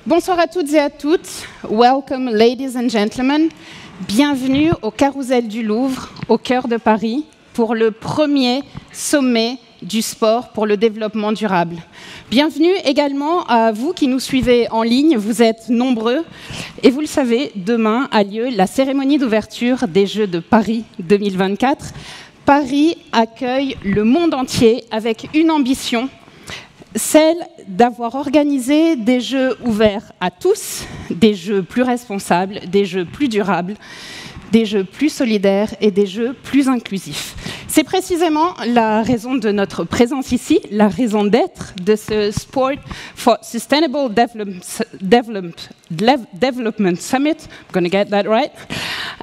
Bonsoir à toutes et à toutes. Welcome, ladies and gentlemen. Bienvenue au Carrousel du Louvre, au cœur de Paris, pour le premier sommet du sport pour le développement durable. Bienvenue également à vous qui nous suivez en ligne, vous êtes nombreux. Et vous le savez, demain a lieu la cérémonie d'ouverture des Jeux de Paris 2024. Paris accueille le monde entier avec une ambition, celle d'avoir organisé des jeux ouverts à tous, des jeux plus responsables, des jeux plus durables, des jeux plus solidaires et des jeux plus inclusifs. C'est précisément la raison de notre présence ici, la raison d'être de ce Sport for Sustainable Development Summit, I'm going to get that right,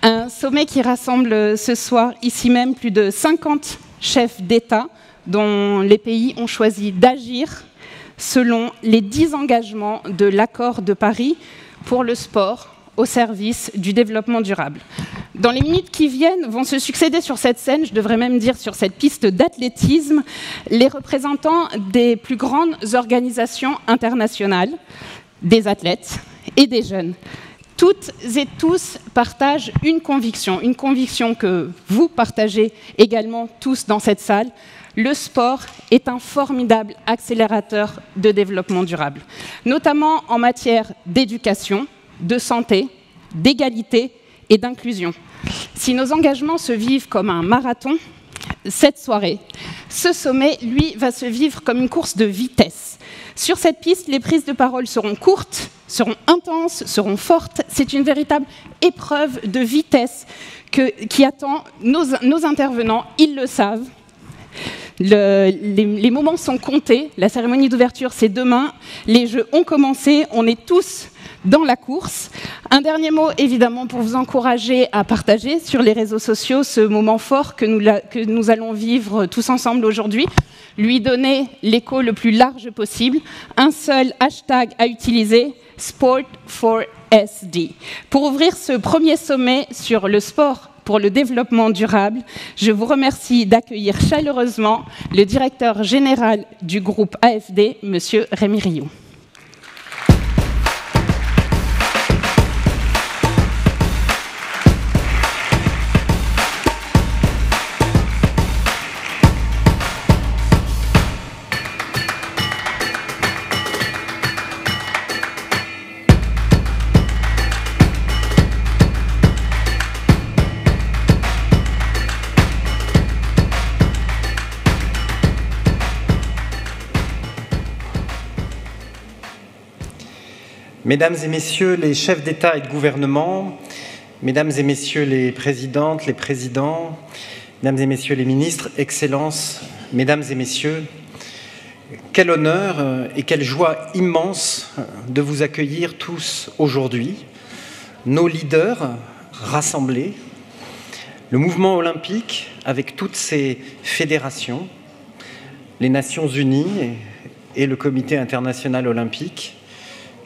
un sommet qui rassemble ce soir ici même plus de 50 chefs d'État dont les pays ont choisi d'agir selon les 10 engagements de l'accord de Paris pour le sport au service du développement durable. Dans les minutes qui viennent, vont se succéder sur cette scène, je devrais même dire sur cette piste d'athlétisme, les représentants des plus grandes organisations internationales, des athlètes et des jeunes. Toutes et tous partagent une conviction que vous partagez également tous dans cette salle. Le sport est un formidable accélérateur de développement durable, notamment en matière d'éducation, de santé, d'égalité et d'inclusion. Si nos engagements se vivent comme un marathon, cette soirée, ce sommet, lui, va se vivre comme une course de vitesse. Sur cette piste, les prises de parole seront courtes, seront intenses, seront fortes. C'est une véritable épreuve de vitesse qui attend nos intervenants, ils le savent. Les moments sont comptés, la cérémonie d'ouverture c'est demain, les jeux ont commencé, on est tous dans la course. Un dernier mot évidemment pour vous encourager à partager sur les réseaux sociaux ce moment fort que nous allons vivre tous ensemble aujourd'hui, lui donner l'écho le plus large possible, un seul hashtag à utiliser, Sport4SD. Pour ouvrir ce premier sommet sur le sport pour le développement durable, je vous remercie d'accueillir chaleureusement le directeur général du groupe AFD, Monsieur Rémi Rioux. Mesdames et messieurs les chefs d'État et de gouvernement, mesdames et messieurs les présidentes, les présidents, mesdames et messieurs les ministres, excellences, mesdames et messieurs, quel honneur et quelle joie immense de vous accueillir tous aujourd'hui, nos leaders rassemblés, le mouvement olympique avec toutes ses fédérations, les Nations Unies et le Comité international olympique,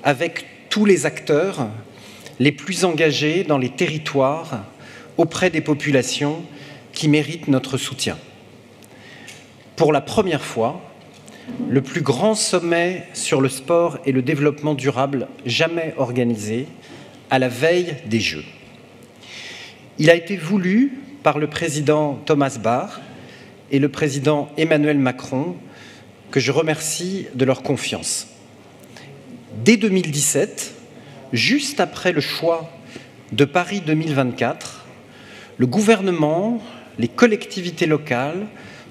avec tous les acteurs les plus engagés dans les territoires auprès des populations qui méritent notre soutien. Pour la première fois, le plus grand sommet sur le sport et le développement durable jamais organisé à la veille des Jeux. Il a été voulu par le président Thomas Bach et le président Emmanuel Macron, que je remercie de leur confiance. Dès 2017, juste après le choix de Paris 2024, le gouvernement, les collectivités locales,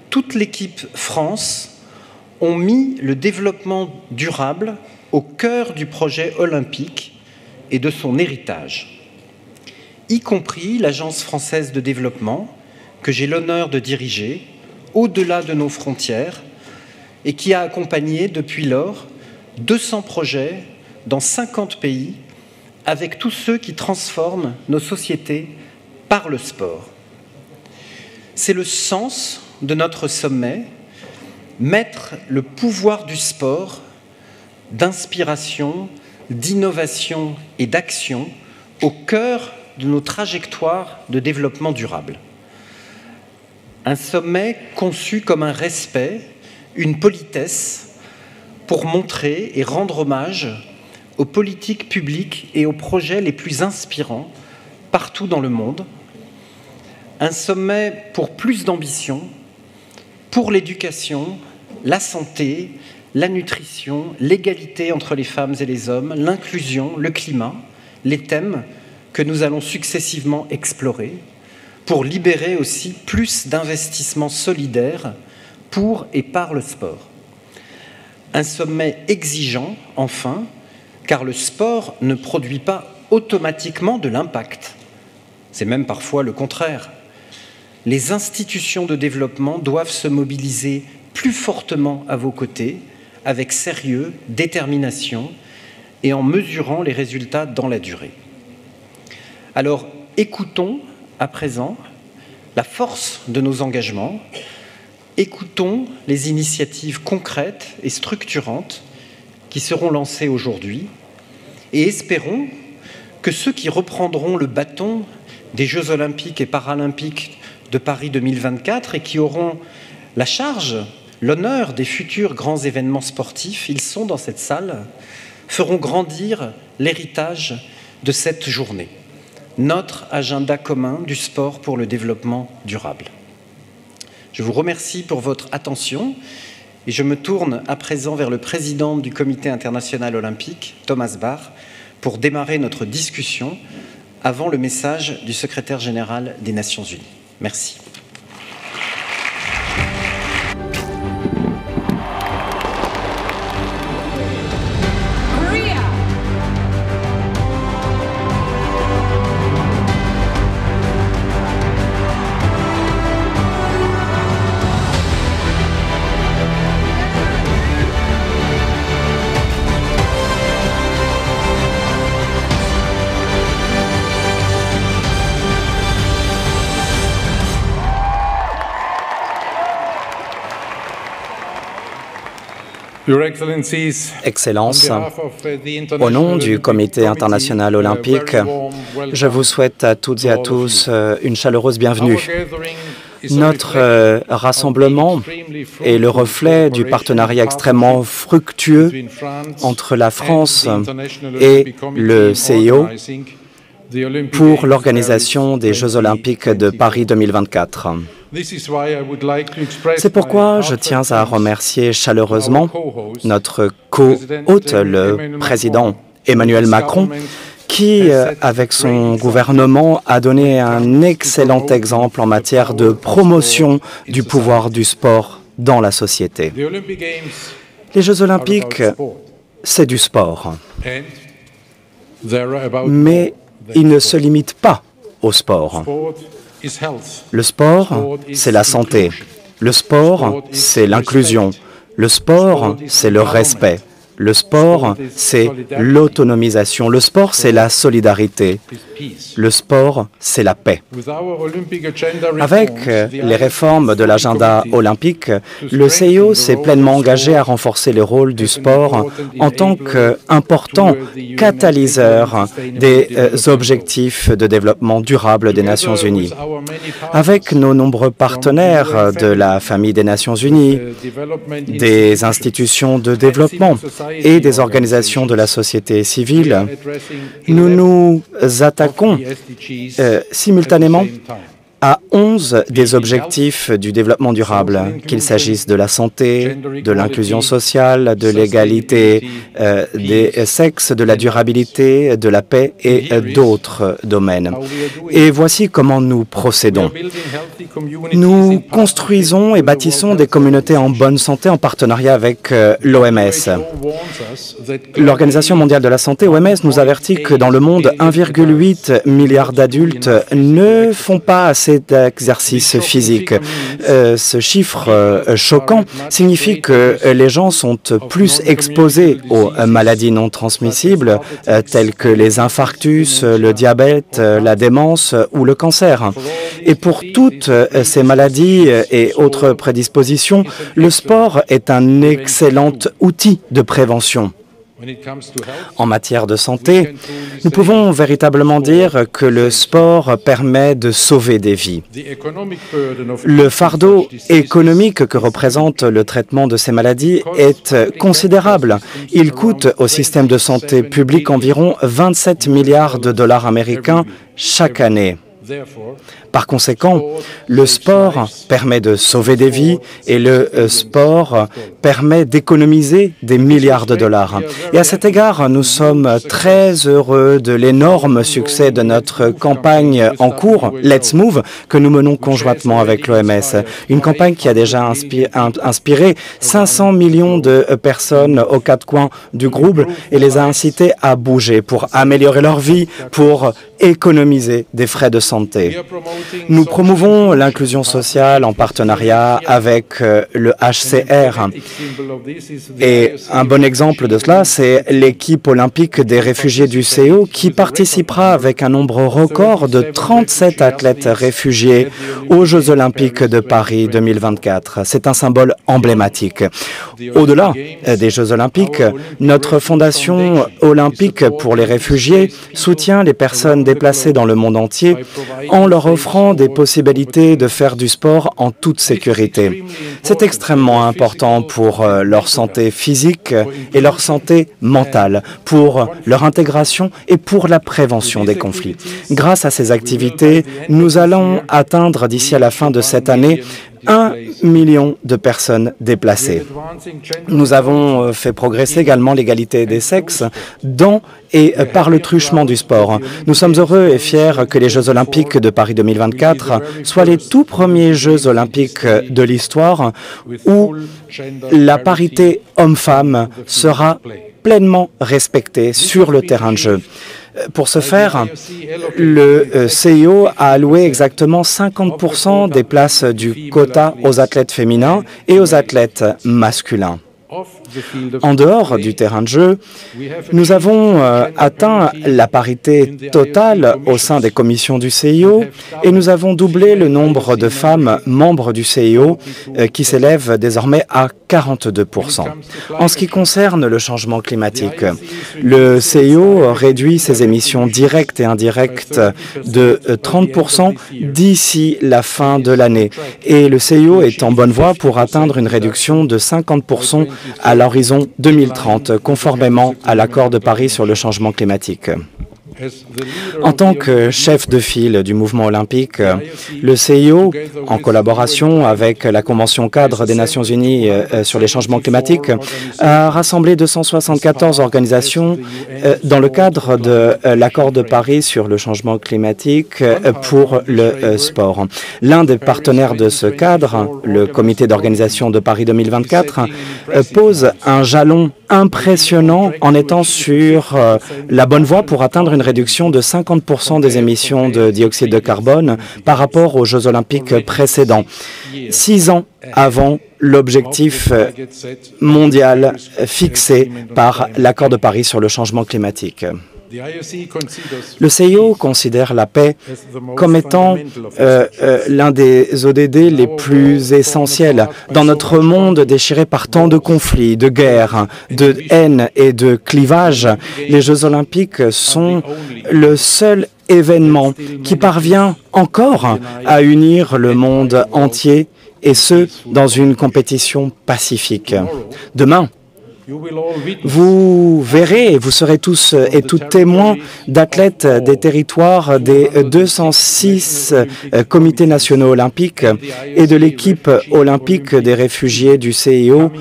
toute l'équipe France ont mis le développement durable au cœur du projet olympique et de son héritage, y compris l'Agence française de développement, que j'ai l'honneur de diriger, au-delà de nos frontières, et qui a accompagné depuis lors 200 projets dans 50 pays, avec tous ceux qui transforment nos sociétés par le sport. C'est le sens de notre sommet, mettre le pouvoir du sport, d'inspiration, d'innovation et d'action au cœur de nos trajectoires de développement durable. Un sommet conçu comme un respect, une politesse, pour montrer et rendre hommage aux politiques publiques et aux projets les plus inspirants partout dans le monde. Un sommet pour plus d'ambition, pour l'éducation, la santé, la nutrition, l'égalité entre les femmes et les hommes, l'inclusion, le climat, les thèmes que nous allons successivement explorer, pour libérer aussi plus d'investissements solidaires pour et par le sport. Un sommet exigeant, enfin, car le sport ne produit pas automatiquement de l'impact. C'est même parfois le contraire. Les institutions de développement doivent se mobiliser plus fortement à vos côtés, avec sérieux, détermination et en mesurant les résultats dans la durée. Alors, écoutons à présent la force de nos engagements, écoutons les initiatives concrètes et structurantes qui seront lancées aujourd'hui et espérons que ceux qui reprendront le bâton des Jeux olympiques et paralympiques de Paris 2024 et qui auront la charge, l'honneur des futurs grands événements sportifs, ils sont dans cette salle, feront grandir l'héritage de cette journée, notre agenda commun du sport pour le développement durable. Je vous remercie pour votre attention et je me tourne à présent vers le président du Comité international olympique, Thomas Bach, pour démarrer notre discussion avant le message du secrétaire général des Nations Unies. Merci. Excellences, au nom du Comité international olympique, je vous souhaite à toutes et à tous une chaleureuse bienvenue. Notre rassemblement est le reflet du partenariat extrêmement fructueux entre la France et le CIO pour l'organisation des Jeux olympiques de Paris 2024. C'est pourquoi je tiens à remercier chaleureusement notre co-hôte, le président Emmanuel Macron, qui, avec son gouvernement, a donné un excellent exemple en matière de promotion du pouvoir du sport dans la société. Les Jeux olympiques, c'est du sport. Mais ils ne se limitent pas au sport. Le sport, c'est la santé. Le sport, c'est l'inclusion. Le sport, c'est le respect. Le sport, c'est l'autonomisation. Le sport, c'est la solidarité. Le sport, c'est la paix. Avec les réformes de l'agenda olympique, le CIO s'est pleinement engagé à renforcer le rôle du sport en tant qu'important catalyseur des objectifs de développement durable des Nations Unies. Avec nos nombreux partenaires de la famille des Nations Unies, des institutions de développement et des organisations de la société civile, nous nous attaquons simultanément à 11 des objectifs du développement durable, qu'il s'agisse de la santé, de l'inclusion sociale, de l'égalité des sexes, de la durabilité, de la paix et d'autres domaines. Et voici comment nous procédons. Nous construisons et bâtissons des communautés en bonne santé en partenariat avec l'OMS. L'Organisation mondiale de la santé, OMS, nous avertit que dans le monde, 1,8 milliard d'adultes ne font pas assez d'exercice physique. Ce chiffre choquant signifie que les gens sont plus exposés aux maladies non transmissibles telles que les infarctus, le diabète, la démence ou le cancer. Et pour toutes ces maladies et autres prédispositions, le sport est un excellent outil de prévention. En matière de santé, nous pouvons véritablement dire que le sport permet de sauver des vies. Le fardeau économique que représente le traitement de ces maladies est considérable. Il coûte au système de santé public environ 27 milliards de dollars américains chaque année. Par conséquent, le sport permet de sauver des vies et le sport permet d'économiser des milliards de dollars. Et à cet égard, nous sommes très heureux de l'énorme succès de notre campagne en cours, Let's Move, que nous menons conjointement avec l'OMS. Une campagne qui a déjà inspiré 500 millions de personnes aux quatre coins du groupe et les a incités à bouger pour améliorer leur vie, pour économiser des frais de santé. Nous promouvons l'inclusion sociale en partenariat avec le HCR. Et un bon exemple de cela, c'est l'équipe olympique des réfugiés du CIO qui participera avec un nombre record de 37 athlètes réfugiés aux Jeux olympiques de Paris 2024. C'est un symbole emblématique. Au-delà des Jeux olympiques, notre fondation olympique pour les réfugiés soutient les personnes déplacées dans le monde entier en leur offrant des possibilités de faire du sport en toute sécurité. C'est extrêmement important pour leur santé physique et leur santé mentale, pour leur intégration et pour la prévention des conflits. Grâce à ces activités, nous allons atteindre d'ici à la fin de cette année 1 million de personnes déplacées. Nous avons fait progresser également l'égalité des sexes dans et par le truchement du sport. Nous sommes heureux et fiers que les Jeux olympiques de Paris 2024 soient les tout premiers Jeux olympiques de l'histoire où la parité homme-femme sera pleinement respectée sur le terrain de jeu. Pour ce faire, le CIO a alloué exactement 50% des places du quota aux athlètes féminins et aux athlètes masculins. En dehors du terrain de jeu, nous avons atteint la parité totale au sein des commissions du CIO et nous avons doublé le nombre de femmes membres du CIO qui s'élève désormais à 42%. En ce qui concerne le changement climatique, le CIO réduit ses émissions directes et indirectes de 30% d'ici la fin de l'année et le CIO est en bonne voie pour atteindre une réduction de 50% à l'horizon 2030, conformément à l'accord de Paris sur le changement climatique. En tant que chef de file du mouvement olympique, le CIO, en collaboration avec la Convention cadre des Nations Unies sur les changements climatiques, a rassemblé 274 organisations dans le cadre de l'accord de Paris sur le changement climatique pour le sport. L'un des partenaires de ce cadre, le Comité d'organisation de Paris 2024, pose un jalon impressionnant en étant sur la bonne voie pour atteindre une réduction de 50% des émissions de dioxyde de carbone par rapport aux Jeux olympiques précédents, 6 ans avant l'objectif mondial fixé par l'accord de Paris sur le changement climatique. Le CIO considère la paix comme étant l'un des ODD les plus essentiels. Dans notre monde déchiré par tant de conflits, de guerres, de haine et de clivages, les Jeux olympiques sont le seul événement qui parvient encore à unir le monde entier et ce, dans une compétition pacifique. Demain, vous verrez, et vous serez tous et toutes témoins d'athlètes des territoires des 206 comités nationaux olympiques et de l'équipe olympique des réfugiés du CIO.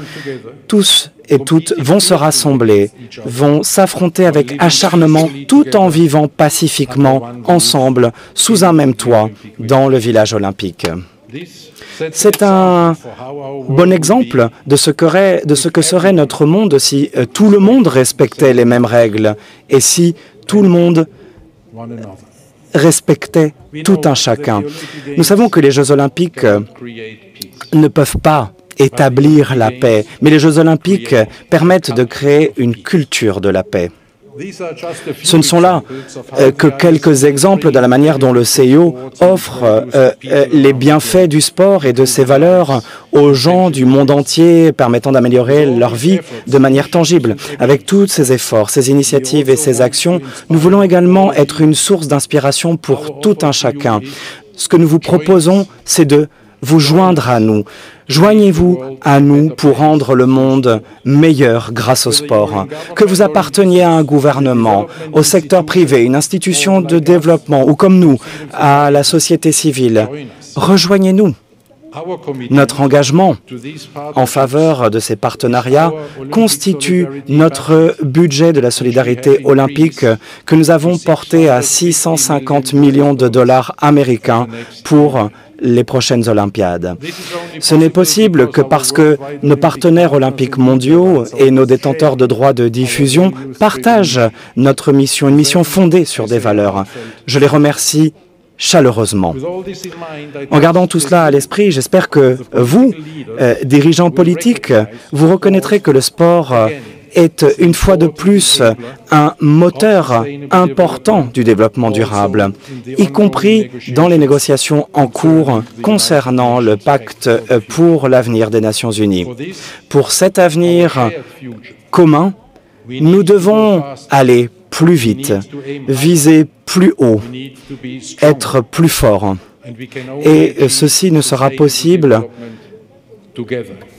Tous et toutes vont se rassembler, vont s'affronter avec acharnement tout en vivant pacifiquement ensemble sous un même toit dans le village olympique. C'est un bon exemple de ce que serait notre monde si tout le monde respectait les mêmes règles et si tout le monde respectait tout un chacun. Nous savons que les Jeux olympiques ne peuvent pas établir la paix, mais les Jeux olympiques permettent de créer une culture de la paix. Ce ne sont là que quelques exemples de la manière dont le CIO offre les bienfaits du sport et de ses valeurs aux gens du monde entier, permettant d'améliorer leur vie de manière tangible. Avec tous ces efforts, ces initiatives et ces actions, nous voulons également être une source d'inspiration pour tout un chacun. Ce que nous vous proposons, c'est de vous joindre à nous. Joignez-vous à nous pour rendre le monde meilleur grâce au sport. Que vous apparteniez à un gouvernement, au secteur privé, une institution de développement ou comme nous, à la société civile, rejoignez-nous. Notre engagement en faveur de ces partenariats constitue notre budget de la solidarité olympique que nous avons porté à 650 millions de dollars américains pour les prochaines Olympiades. Ce n'est possible que parce que nos partenaires olympiques mondiaux et nos détenteurs de droits de diffusion partagent notre mission, une mission fondée sur des valeurs. Je les remercie chaleureusement. En gardant tout cela à l'esprit, j'espère que vous, dirigeants politiques, vous reconnaîtrez que le sport est une fois de plus un moteur important du développement durable, y compris dans les négociations en cours concernant le pacte pour l'avenir des Nations Unies. Pour cet avenir commun, nous devons aller plus vite, viser plus haut, être plus fort. Et ceci ne sera possible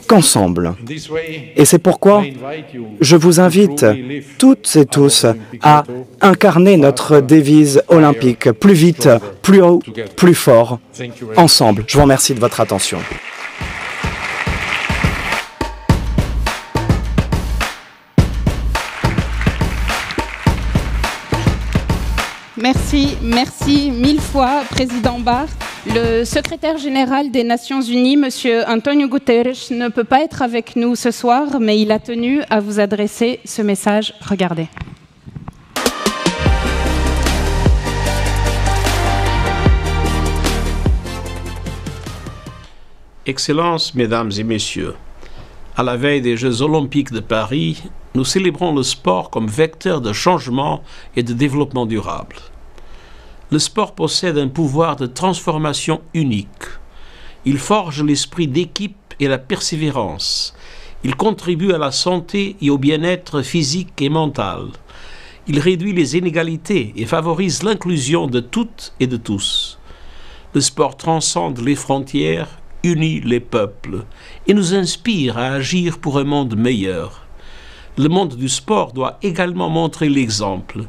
qu'ensemble. Et c'est pourquoi je vous invite toutes et tous à incarner notre devise olympique, plus vite, plus haut, plus fort, ensemble. Je vous remercie de votre attention. Merci mille fois, Président Barr. Le secrétaire général des Nations Unies, M. Antonio Guterres, ne peut pas être avec nous ce soir, mais il a tenu à vous adresser ce message. Regardez. Excellences, Mesdames et Messieurs, à la veille des Jeux olympiques de Paris, nous célébrons le sport comme vecteur de changement et de développement durable. Le sport possède un pouvoir de transformation unique. Il forge l'esprit d'équipe et la persévérance. Il contribue à la santé et au bien-être physique et mental. Il réduit les inégalités et favorise l'inclusion de toutes et de tous. Le sport transcende les frontières, unit les peuples et nous inspire à agir pour un monde meilleur. Le monde du sport doit également montrer l'exemple,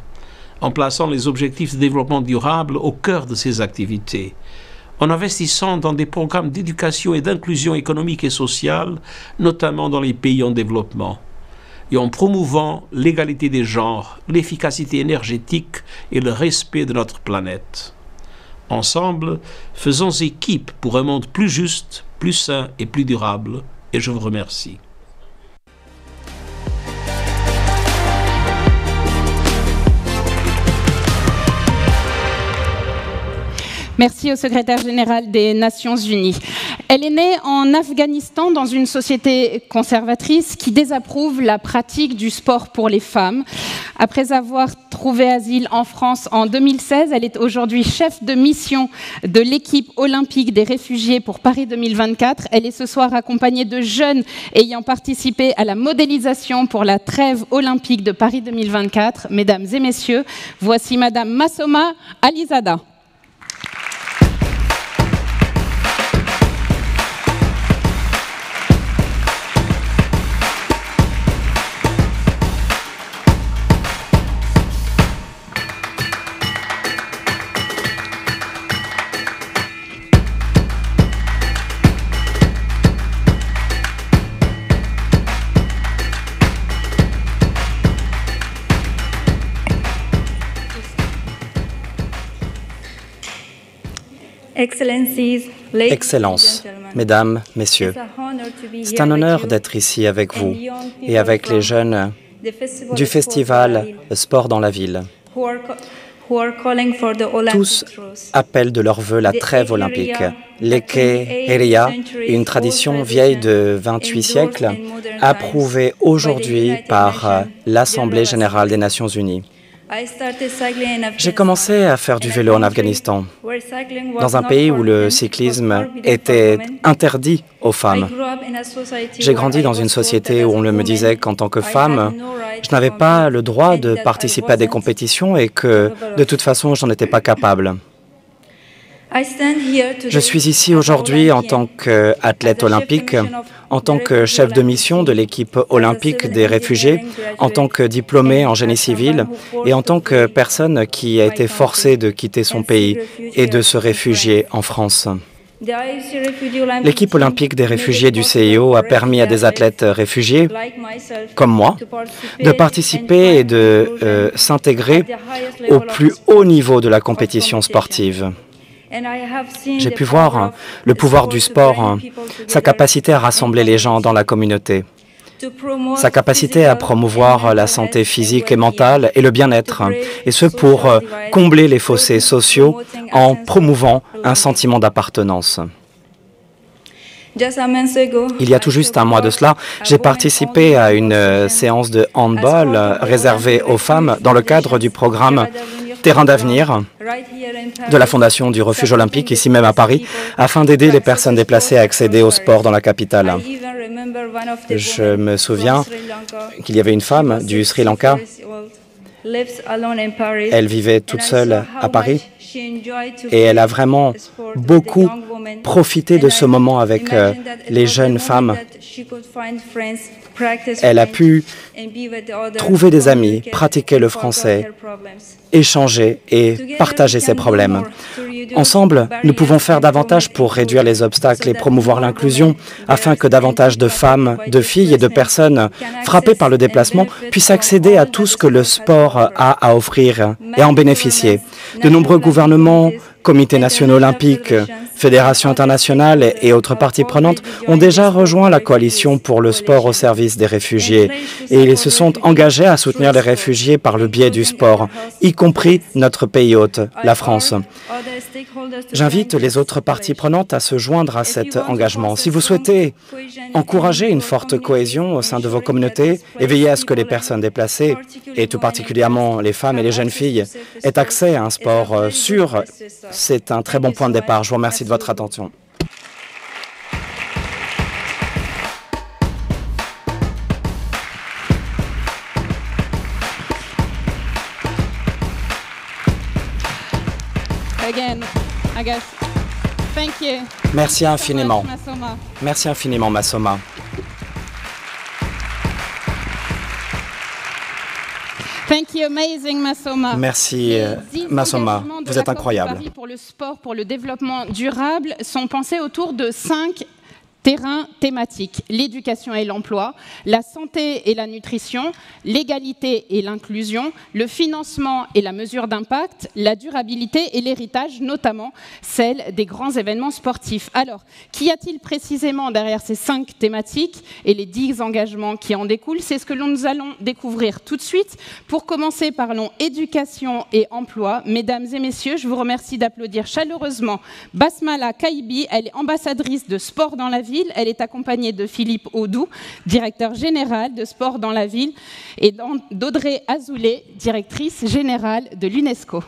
en plaçant les objectifs de développement durable au cœur de ses activités, en investissant dans des programmes d'éducation et d'inclusion économique et sociale, notamment dans les pays en développement, et en promouvant l'égalité des genres, l'efficacité énergétique et le respect de notre planète. Ensemble, faisons équipe pour un monde plus juste, plus sain et plus durable, et je vous remercie. Merci au secrétaire général des Nations Unies. Elle est née en Afghanistan dans une société conservatrice qui désapprouve la pratique du sport pour les femmes. Après avoir trouvé asile en France en 2016, elle est aujourd'hui chef de mission de l'équipe olympique des réfugiés pour Paris 2024. Elle est ce soir accompagnée de jeunes ayant participé à la modélisation pour la trêve olympique de Paris 2024. Mesdames et messieurs, voici Madame Massoma Alizada. Excellences, Mesdames, Messieurs, c'est un honneur d'être ici avec vous et avec les jeunes du festival Sport dans la ville Tous appellent de leur vœu la trêve olympique. L'Eke Heria, une tradition vieille de 28 siècles, approuvée aujourd'hui par l'Assemblée générale des Nations unies. J'ai commencé à faire du vélo en Afghanistan, dans un pays où le cyclisme était interdit aux femmes. J'ai grandi dans une société où on me disait qu'en tant que femme, je n'avais pas le droit de participer à des compétitions et que, de toute façon, je n'en étais pas capable. Je suis ici aujourd'hui en tant qu'athlète olympique, en tant que chef de mission de l'équipe olympique des réfugiés, en tant que diplômé en génie civil et en tant que personne qui a été forcée de quitter son pays et de se réfugier en France. L'équipe olympique des réfugiés du CIO a permis à des athlètes réfugiés, comme moi, de participer et de s'intégrer au plus haut niveau de la compétition sportive. J'ai pu voir le pouvoir du sport, sa capacité à rassembler les gens dans la communauté, sa capacité à promouvoir la santé physique et mentale et le bien-être, et ce pour combler les fossés sociaux en promouvant un sentiment d'appartenance. Il y a tout juste un mois de cela, j'ai participé à une séance de handball réservée aux femmes dans le cadre du programme Terrain d'avenir de la Fondation du Refuge olympique, ici même à Paris, afin d'aider les personnes déplacées à accéder au sport dans la capitale. Je me souviens qu'il y avait une femme du Sri Lanka. Elle vivait toute seule à Paris et elle a vraiment beaucoup profité de ce moment avec les jeunes femmes. Elle a pu trouver des amis, pratiquer le français, échanger et partager ses problèmes. Ensemble, nous pouvons faire davantage pour réduire les obstacles et promouvoir l'inclusion afin que davantage de femmes, de filles et de personnes frappées par le déplacement puissent accéder à tout ce que le sport a à offrir et en bénéficier. De nombreux gouvernements, comités nationaux olympiques, fédérations internationales et autres parties prenantes ont déjà rejoint la coalition pour le sport au service des réfugiés et ils se sont engagés à soutenir les réfugiés par le biais du sport, y compris notre pays hôte, la France. J'invite les autres parties prenantes à se joindre à cet engagement. Si vous souhaitez encourager une forte cohésion au sein de vos communautés et veiller à ce que les personnes déplacées, et tout particulièrement les femmes et les jeunes filles, aient accès à un sport sûr, c'est un très bon point de départ. Je vous remercie de votre attention. Merci infiniment. Merci infiniment, Masoma. Merci, Masoma. Vous êtes incroyable. Pour le sport, pour le développement durable, sont pensés autour de 5 terrains thématiques: l'éducation et l'emploi, la santé et la nutrition, l'égalité et l'inclusion, le financement et la mesure d'impact, la durabilité et l'héritage, notamment celle des grands événements sportifs. Alors, qu'y a-t-il précisément derrière ces 5 thématiques et les 10 engagements qui en découlent? C'est ce que nous allons découvrir tout de suite. Pour commencer, parlons éducation et emploi. Mesdames et messieurs, je vous remercie d'applaudir chaleureusement Basmala Kaibi. Elle est ambassadrice de Sport dans la ville. Elle est accompagnée de Philippe Audou, directeur général de Sport dans la ville, et d'Audrey Azoulay, directrice générale de l'UNESCO.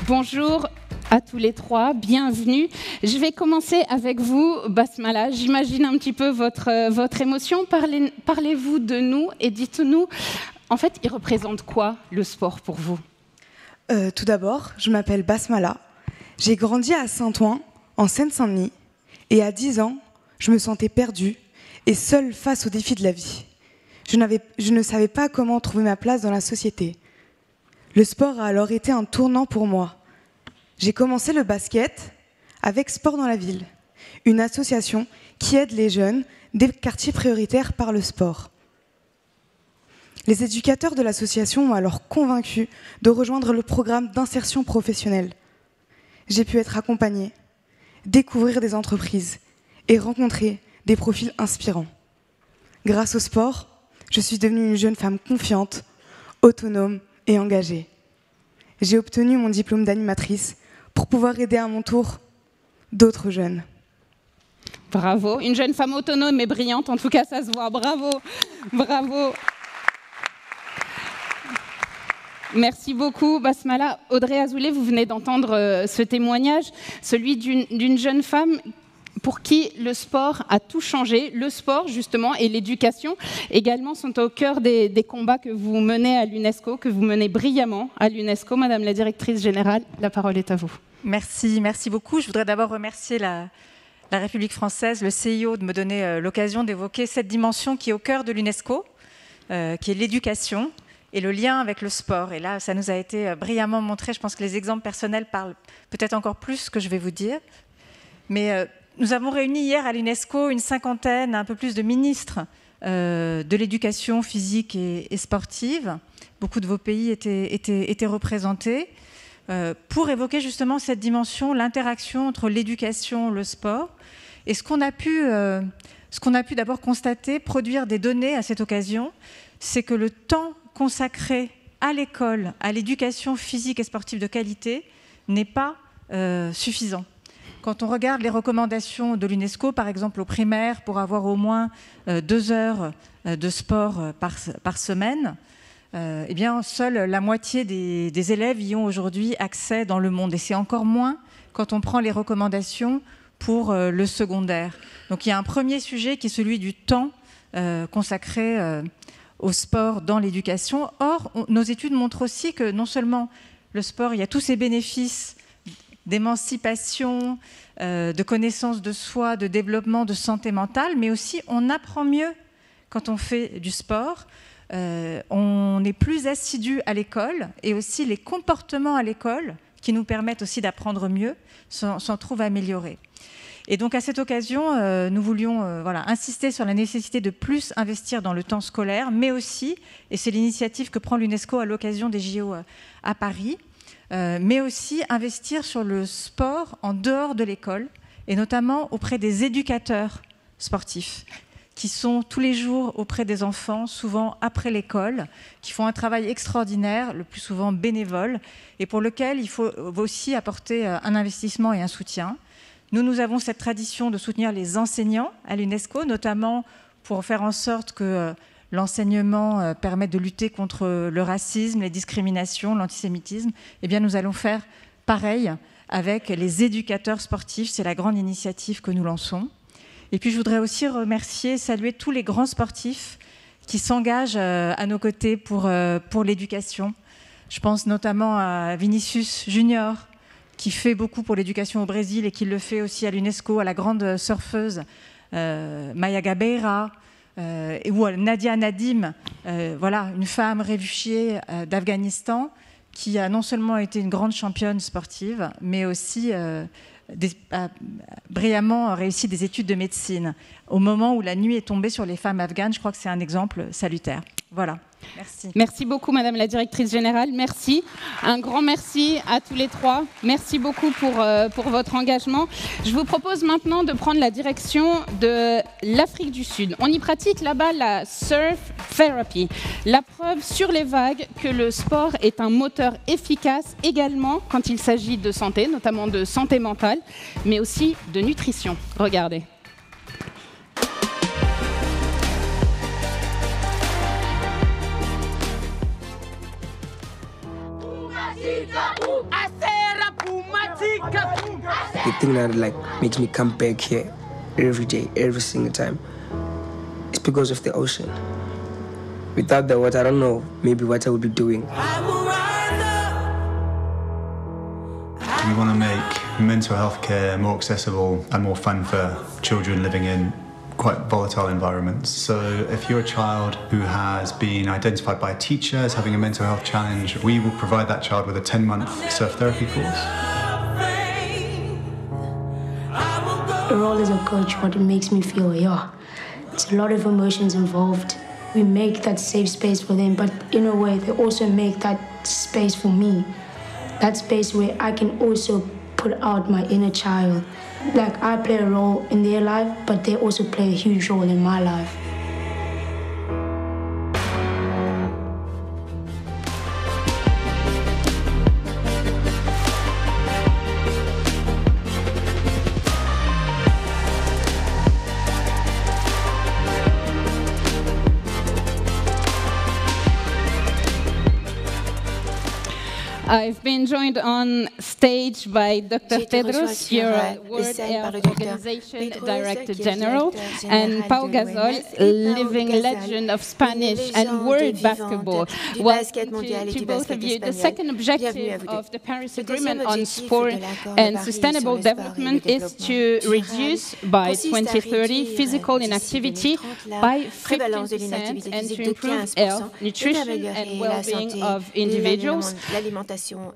Bonjour à tous les trois, bienvenue. Je vais commencer avec vous, Basmala. J'imagine un petit peu votre émotion. Parlez-vous de nous et dites-nous, en fait, il représente quoi le sport pour vous? Tout d'abord, je m'appelle Basmala. J'ai grandi à Saint-Ouen, en Seine-Saint-Denis, et à 10 ans, je me sentais perdue et seule face aux défis de la vie. Je ne savais pas comment trouver ma place dans la société. Le sport a alors été un tournant pour moi. J'ai commencé le basket avec Sport dans la ville, une association qui aide les jeunes des quartiers prioritaires par le sport. Les éducateurs de l'association m'ont alors convaincu de rejoindre le programme d'insertion professionnelle. J'ai pu être accompagnée, découvrir des entreprises et rencontrer des profils inspirants. Grâce au sport, je suis devenue une jeune femme confiante, autonome et engagée. J'ai obtenu mon diplôme d'animatrice pour pouvoir aider à mon tour d'autres jeunes. Bravo, une jeune femme autonome et brillante, en tout cas ça se voit, bravo, bravo. Merci beaucoup Basmala. Audrey Azoulay, vous venez d'entendre ce témoignage, celui d'une jeune femme pour qui le sport a tout changé. Le sport, justement, et l'éducation également sont au cœur des combats que vous menez à l'UNESCO, que vous menez brillamment à l'UNESCO. Madame la directrice générale, la parole est à vous. Merci beaucoup. Je voudrais d'abord remercier la République française, le CIO, de me donner l'occasion d'évoquer cette dimension qui est au cœur de l'UNESCO, qui est l'éducation et le lien avec le sport. Et là, ça nous a été brillamment montré. Je pense que les exemples personnels parlent peut-être encore plus que je vais vous dire. Mais nous avons réuni hier à l'UNESCO une cinquantaine, un peu plus de ministres de l'éducation physique et sportive. Beaucoup de vos pays étaient représentés pour évoquer justement cette dimension, l'interaction entre l'éducation, le sport. Et ce qu'on a pu d'abord constater, produire des données à cette occasion, c'est que le temps consacré à l'école, à l'éducation physique et sportive de qualité, n'est pas suffisant. Quand on regarde les recommandations de l'UNESCO, par exemple au primaire, pour avoir au moins 2 heures de sport par semaine, eh bien, seule la moitié des élèves y ont aujourd'hui accès dans le monde. Et c'est encore moins quand on prend les recommandations pour le secondaire. Donc il y a un premier sujet qui est celui du temps consacré au sport dans l'éducation. Or, nos études montrent aussi que non seulement le sport, il y a tous ces bénéfices d'émancipation, de connaissance de soi, de développement, de santé mentale, mais aussi on apprend mieux quand on fait du sport. On est plus assidu à l'école et aussi les comportements à l'école qui nous permettent aussi d'apprendre mieux s'en trouvent améliorés. Et donc à cette occasion, nous voulions insister sur la nécessité de plus investir dans le temps scolaire, mais aussi, et c'est l'initiative que prend l'UNESCO à l'occasion des JO à Paris, mais aussi investir sur le sport en dehors de l'école, et notamment auprès des éducateurs sportifs, qui sont tous les jours auprès des enfants, souvent après l'école, qui font un travail extraordinaire, le plus souvent bénévole, et pour lequel il faut aussi apporter un investissement et un soutien. Nous avons cette tradition de soutenir les enseignants à l'UNESCO, notamment pour faire en sorte que l'enseignement permette de lutter contre le racisme, les discriminations, l'antisémitisme. Eh bien, nous allons faire pareil avec les éducateurs sportifs. C'est la grande initiative que nous lançons. Et puis, je voudrais aussi remercier, saluer tous les grands sportifs qui s'engagent à nos côtés pour l'éducation. Je pense notamment à Vinicius Junior, qui fait beaucoup pour l'éducation au Brésil et qui le fait aussi à l'UNESCO, à la grande surfeuse Maya Gabeira, ou à Nadia Nadim, une femme réfugiée d'Afghanistan qui a non seulement été une grande championne sportive, mais aussi a brillamment réussi des études de médecine. Au moment où la nuit est tombée sur les femmes afghanes, je crois que c'est un exemple salutaire. Voilà. Merci. Merci beaucoup, Madame la Directrice Générale. Merci. Un grand merci à tous les trois. Merci beaucoup pour votre engagement. Je vous propose maintenant de prendre la direction de l'Afrique du Sud. On y pratique là-bas la surf therapy, la preuve sur les vagues que le sport est un moteur efficace également quand il s'agit de santé, notamment de santé mentale, mais aussi de nutrition. Regardez. The thing that makes me come back here every day, every single time, is because of the ocean. Without the water, I don't know maybe what I would be doing. We want to make mental health care more accessible and more fun for children living in quite volatile environments. So if you're a child who has been identified by a teacher as having a mental health challenge, we will provide that child with a 10-month surf therapy course. role as a coach, what it makes me feel, it's a lot of emotions involved. We make that safe space for them, but in a way, they also make that space for me. That space where I can also put out my inner child. Like, I play a role in their life, but they also play a huge role in my life. I've been joined on stage by Dr. Tedros, your World Health Organization Director General, and Pau Gasol, living legend of Spanish and world basketball. Welcome to both of you. The second objective of the Paris Agreement on sport and sustainable development is to reduce by 2030 physical inactivity by 15% and to improve health, nutrition and well-being of individuals.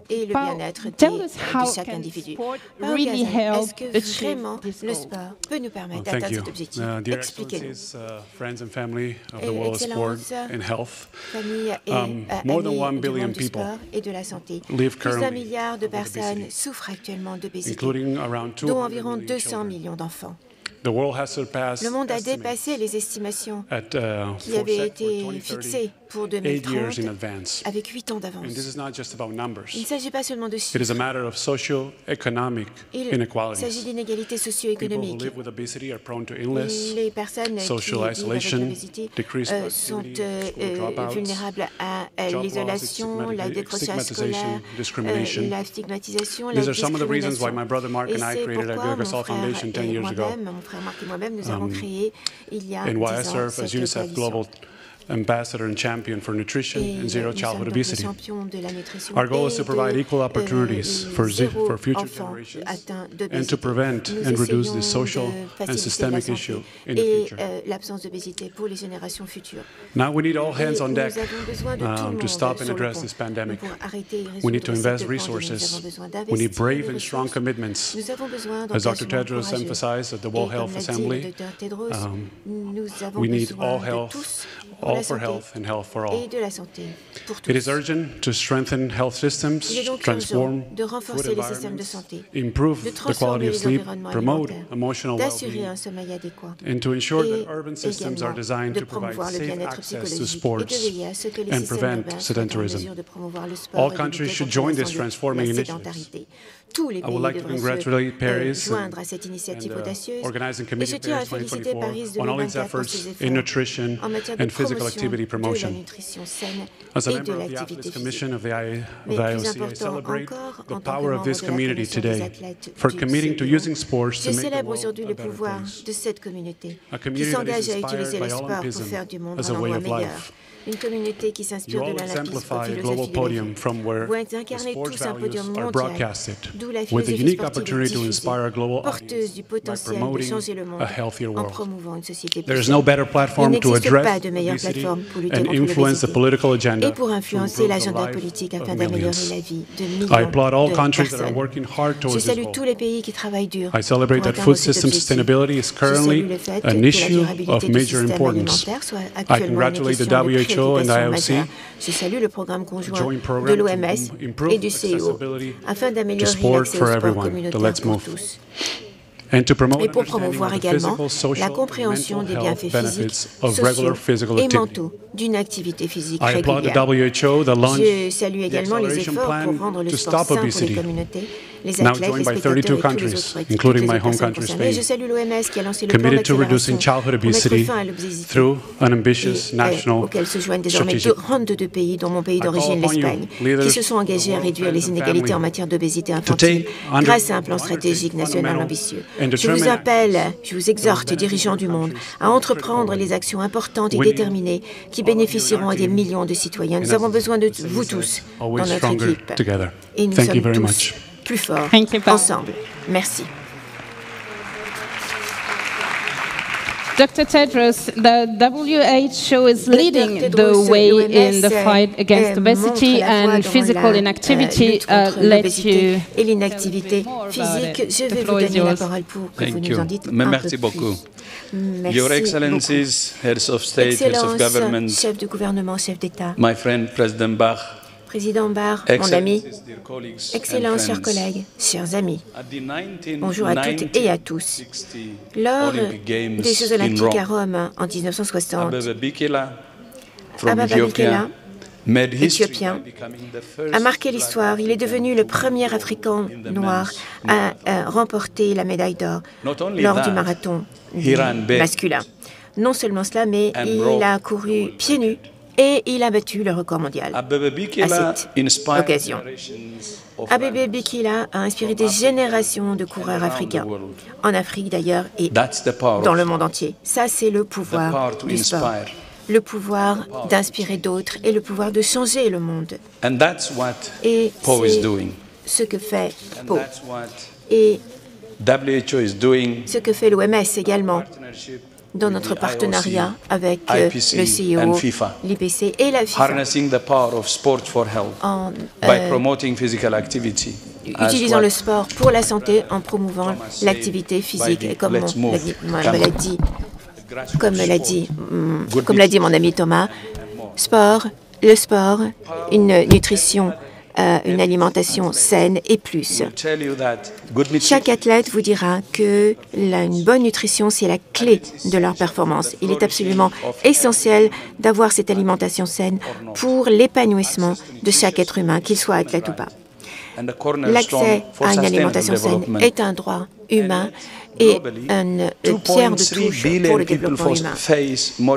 Et le bien-être de chaque individu. Really est-ce que vraiment le sport peut nous permettre d'atteindre cet objectif? Expliquez-nous. Friends and family of the world of sport and health. More than 1 billion people et de la santé. Live Plus currently d'1 milliard de personnes souffrent actuellement d'obésité, including around 200 dont environ million 200 children. millions d'enfants. The world has surpassed Le monde a estimates dépassé les estimations at, qui avaient été fixées pour 8 years 2030 in advance. avec 8 ans And d'avance. this is not just about numbers. Il ne s'agit pas seulement de It is chiffres, a matter of socio-economic il s'agit inequalities. d'inégalités People who socio-économiques. live with obesity are prone to illness, Les personnes qui social vivent avec isolation, l'obésité decreased sont productivity, school dropouts, vulnérables à job l'isolation, loss, la décrochage stigmatization, scolaire, discrimination. la stigmatisation, la These are some of the reasons why discrimination. my brother Mark Et and I c'est created a pourquoi Good Gasol Foundation 10 years ago. mon frère Marc et moi-même, nous avons créé il y a 10 And why I ans serve as cette UNICEF coalition. Global Ambassador and Champion for Nutrition Et and Zero nous Childhood sommes donc Obesity. les champions de la nutrition Our goal is et to provide equal opportunities for zéro future enfant generations atteint and d'obésité. to prevent Nous and reduce essayons this social de and faciliter systemic la issue santé in the et future. l'absence d'obésité pour les générations futures. Now we need all Et hands on nous deck avons besoin de tout le monde to stop and sur le address pont. this pandemic. Pour arrêter et We need to résoudre invest cette pandémie, nous avons resources. besoin We need d'investir brave des and strong ressources. commitments. Nous avons besoin As Dr. d'engagements Tedros courageux. emphasized at the Et World comme Health l'a dit Assembly, le Dr. Tedros, nous avons we need besoin all de health, tous pour all la for santé health and health for all. et de la santé pour tous. It is urgent to strengthen health systems, Il est donc transform urgent de food renforcer les systèmes de environments, santé, improve de the transformer quality of les sleep, environnements promote alimentaires, emotional d'assurer well-being, un sommeil adéquat and to ensure et that urban systems are également designed de to provide promouvoir le safe bien-être access to psychologique et de sports veiller à ce que les and systèmes prevent urbains soient en sedentarism. mesure de promouvoir le sport All et de countries lutter should contre join this l'ensemble de transforming la initiative. sédentarité. Tous les I pays would like to devraient congratulate se Paris joindre à cette initiative and audacieuse. organizing Et committee je tiens à Paris féliciter 2024 Paris on all its 2024 pour efforts ses in efforts nutrition en matière de and physical promotion activity de la promotion. nutrition saine As a et de member of the l'activité Athletes physique. Commission of the Mais IOC, plus I important celebrate encore, the en tant que power of membre this de la community commission des today athlètes for du committing to CIO, using sports je to make the célèbre world aujourd'hui a le better pouvoir place. de cette communauté A qui community that is s'engage à inspired utiliser by le sport pour Olympism faire du monde as un a way endroit of meilleur. life. Une communauté qui You s'inspire de all l'olympisme comme exemplify a global philosophie de la podium vie. from where Vous the incarnez sports tous un podium values are mondial, broadcasted d'où la with a philosophie unique sportive opportunity to diffusée, inspire a global porteuse du audience by potentiel de promoting changer le monde a healthier en world. promouvant une société plus There is saine. no better Il platform to n'existe pas address de meilleure obesity plateforme pour lutter and contre influence the l'obésité political agenda et pour to influencer improve the l'agenda life politique of afin d'améliorer millions. la vie de I millions applaud all de countries that are personnes. working hard Je towards this salue goal. tous les pays qui travaillent dur I celebrate pour that atteindre food cet system objectif. sustainability is Je salue currently le fait an que la issue durabilité of du major système importance. alimentaire soit I actuellement une congratulate the question de WHO and préoccupation IOC majeure. Je salue le programme conjoint joint de program l'OMS to improve et du CIO accessibility afin to d'améliorer sport l'accès for au sport everyone. communautaire Let's pour move. tous. And to promote Et pour understanding promouvoir of the également physical, social, la compréhension mental des health bienfaits benefits physiques, of regular physical sociaux et activity. mentaux d'une activité physique I applaud the régulière. WHO that launched Je salue the également les acceleration efforts pour plan rendre le to sport stop sain pour les obesity, communautés, les now athlètes, les joined by spectateurs 32 et tous les countries, autres including toutes my les home personnes country, concernées. Spain, Je salue l'OMS qui a lancé le plan committed to d'accélération reducing childhood pour mettre obesity fin à l'obésité through an ambitious et national auquel se joignent désormais strategy. 32 pays, dont mon pays call d'origine, upon you, l'Espagne, leaders qui se sont engagés à of the réduire world les friends and inégalités family, en matière d'obésité to infantile take grâce à un plan stratégique national ambitieux. Je vous appelle, je vous exhorte, dirigeants du monde, à entreprendre les actions importantes et déterminées qui bénéficieront à des millions de citoyens. Nous avons besoin de vous tous dans notre équipe. Et nous sommes tous plus forts ensemble. Merci. Dr. Tedros, the WHO is leading the way in the fight against obesity and physical inactivity. Let you et l'inactivité physique. Je vais vous donner la parole pour que vous nous en dites un peu Merci beaucoup. Merci Your Excellencies, Heads of State, Heads of Government, chef de gouvernement, chef d'État, my friend President Bach, Président Barr, mon ami, Excellences, chers collègues, chers amis, bonjour à toutes et à tous. Lors des Jeux Olympiques à Rome en 1960, Ababa Bikila, éthiopien, a marqué l'histoire. Il est devenu le premier Africain noir à remporter la médaille d'or lors du marathon masculin. Non seulement cela, mais il a couru pieds nus et il a battu le record mondial à cette occasion. Ababa Bikila a inspiré des générations de coureurs africains, en Afrique d'ailleurs et dans le monde entier. Ça, c'est le pouvoir du sport. Le pouvoir d'inspirer d'autres et le pouvoir de changer le monde. Et c'est ce que fait PO. Et ce que fait l'OMS également dans notre partenariat avec le CIO, l'IPC et la FIFA. En utilisant le sport pour la santé en promouvant l'activité physique. Et comme l'a dit mon ami Thomas, le sport, une nutrition, une alimentation saine et plus. Chaque athlète vous dira que une bonne nutrition, c'est la clé de leur performance. Il est absolument essentiel d'avoir cette alimentation saine pour l'épanouissement de chaque être humain, qu'il soit athlète ou pas. L'accès à une alimentation saine est un droit humain et une pierre de touche pour le développement humain.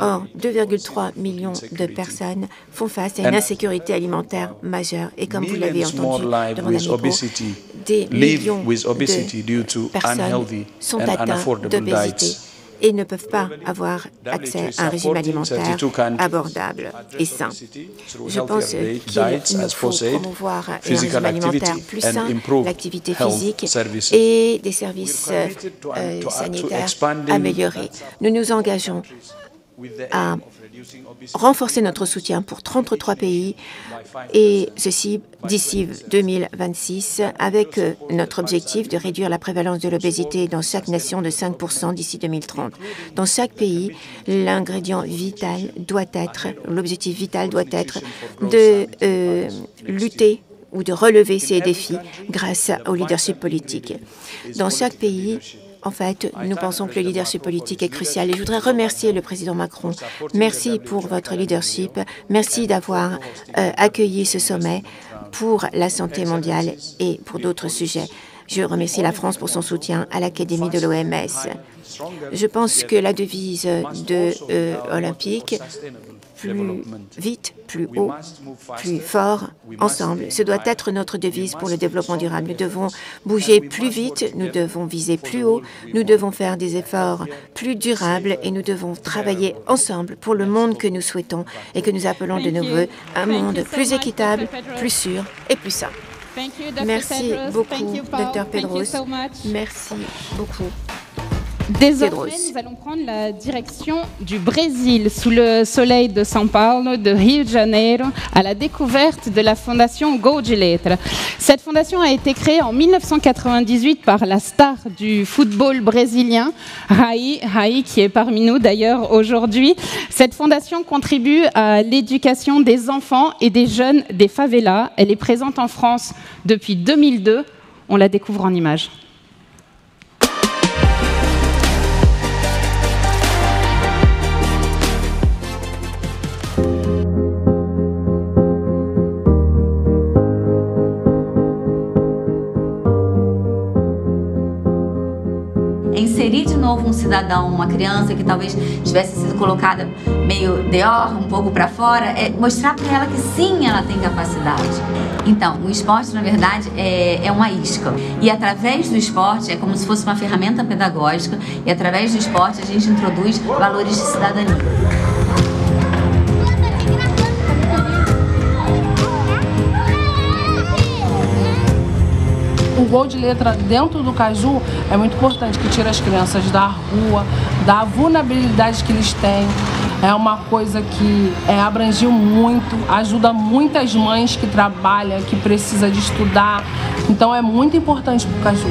Or, 2,3 millions de personnes font face à une insécurité alimentaire majeure. Et comme vous l'avez entendu dans mon ami, des millions de personnes sont atteintes d'obésité et ne peuvent pas avoir accès à un régime alimentaire abordable et sain. Je pense qu'il nous faut promouvoir un régime alimentaire plus sain, l'activité physique et des services sanitaires améliorés. Nous nous engageons à renforcer notre soutien pour 33 pays et ceci d'ici 2026 avec notre objectif de réduire la prévalence de l'obésité dans chaque nation de 5% d'ici 2030. Dans chaque pays, l'ingrédient vital doit être, l'objectif vital doit être de lutter ou de relever ces défis grâce au leadership politique. Dans chaque pays, en fait, nous pensons que le leadership politique est crucial et je voudrais remercier le président Macron. Merci pour votre leadership. Merci d'avoir accueilli ce sommet pour la santé mondiale et pour d'autres sujets. Je remercie la France pour son soutien à l'Académie de l'OMS. Je pense que la devise olympique, plus vite, plus haut, plus fort, ensemble, ce doit être notre devise pour le développement durable. Nous devons bouger plus vite, nous devons viser plus haut, nous devons faire des efforts plus durables et nous devons travailler ensemble pour le monde que nous souhaitons et que nous appelons de nos vœux, un monde plus équitable, plus sûr et plus sain. Merci beaucoup, Dr. Tedros. Merci beaucoup. Désormais, nous allons prendre la direction du Brésil, sous le soleil de São Paulo, de Rio de Janeiro, à la découverte de la fondation Gol de Letra. Cette fondation a été créée en 1998 par la star du football brésilien, Raí, qui est parmi nous d'ailleurs aujourd'hui. Cette fondation contribue à l'éducation des enfants et des jeunes des favelas. Elle est présente en France depuis 2002. On la découvre en images. Inserir de novo cidadão, uma criança que talvez tivesse sido colocada meio dehors, pouco para fora, é mostrar para ela que sim, ela tem capacidade. Então, o esporte, na verdade, é uma isca. E através do esporte, é como se fosse uma ferramenta pedagógica, e através do esporte a gente introduz valores de cidadania. gol de letra dentro do Caju é muito importante, que tira as crianças da rua, da vulnerabilidade que eles têm. É uma coisa que abrangiu muito, ajuda muitas mães que trabalham, que precisam de estudar. Então é muito importante para o Caju.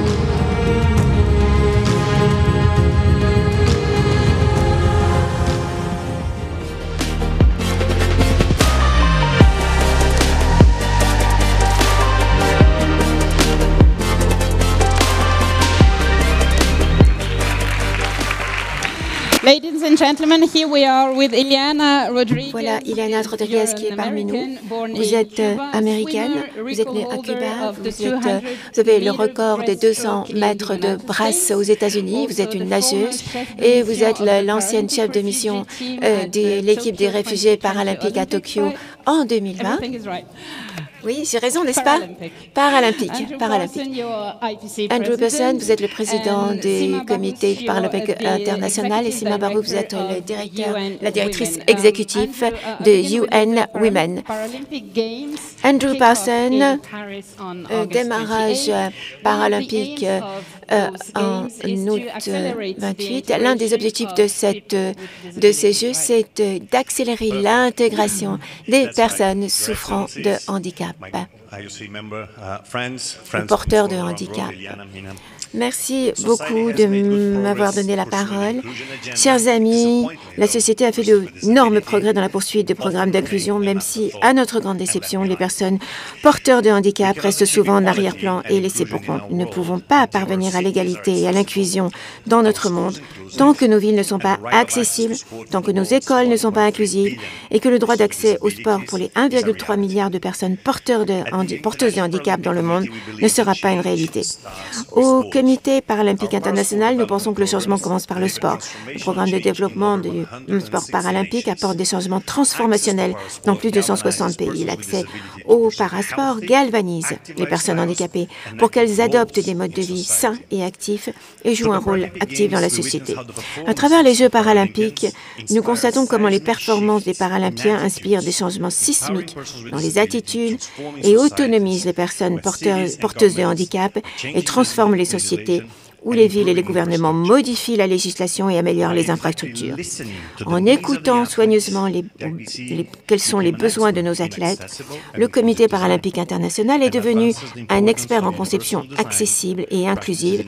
Ladies and gentlemen, here we are with Ileana Rodriguez. Voilà, Ileana Rodriguez qui est parmi nous. Vous êtes américaine, vous êtes née à Cuba, vous avez le record des 200 mètres de brasse aux États-Unis, vous êtes une nageuse et vous êtes l'ancienne chef de mission de l'équipe des réfugiés paralympiques à Tokyo en 2020. Oui, j'ai raison, n'est-ce pas? Paralympique. Andrew Person, vous êtes le président du comité paralympique international et Sima Barou, vous êtes la directrice exécutive de UN Women. Andrew Person, démarrage paralympique en août 28. L'un des objectifs de ces Jeux, c'est d'accélérer l'intégration des personnes souffrant de handicap, porteurs de handicap. Merci beaucoup de m'avoir donné la parole. Chers amis, la société a fait d'énormes progrès dans la poursuite de programmes d'inclusion, même si, à notre grande déception, les personnes porteurs de handicap restent souvent en arrière-plan et laissées pour compte. Nous ne pouvons pas parvenir à l'égalité et à l'inclusion dans notre monde tant que nos villes ne sont pas accessibles, tant que nos écoles ne sont pas inclusives et que le droit d'accès au sport pour les 1,3 milliard de personnes porteuses de handicap dans le monde ne sera pas une réalité. Au Comité paralympique international, nous pensons que le changement commence par le sport. Le programme de développement du sport paralympique apporte des changements transformationnels dans plus de 160 pays. L'accès au parasport galvanise les personnes handicapées pour qu'elles adoptent des modes de vie sains et actifs et jouent un rôle actif dans la société. À travers les Jeux paralympiques, nous constatons comment les performances des Paralympiens inspirent des changements sismiques dans les attitudes et autonomisent les personnes porteuses de handicap et transforment les sociétés où les villes et les gouvernements modifient la législation et améliorent les infrastructures. En écoutant soigneusement quels sont les besoins de nos athlètes, le Comité paralympique international est devenu un expert en conception accessible et inclusive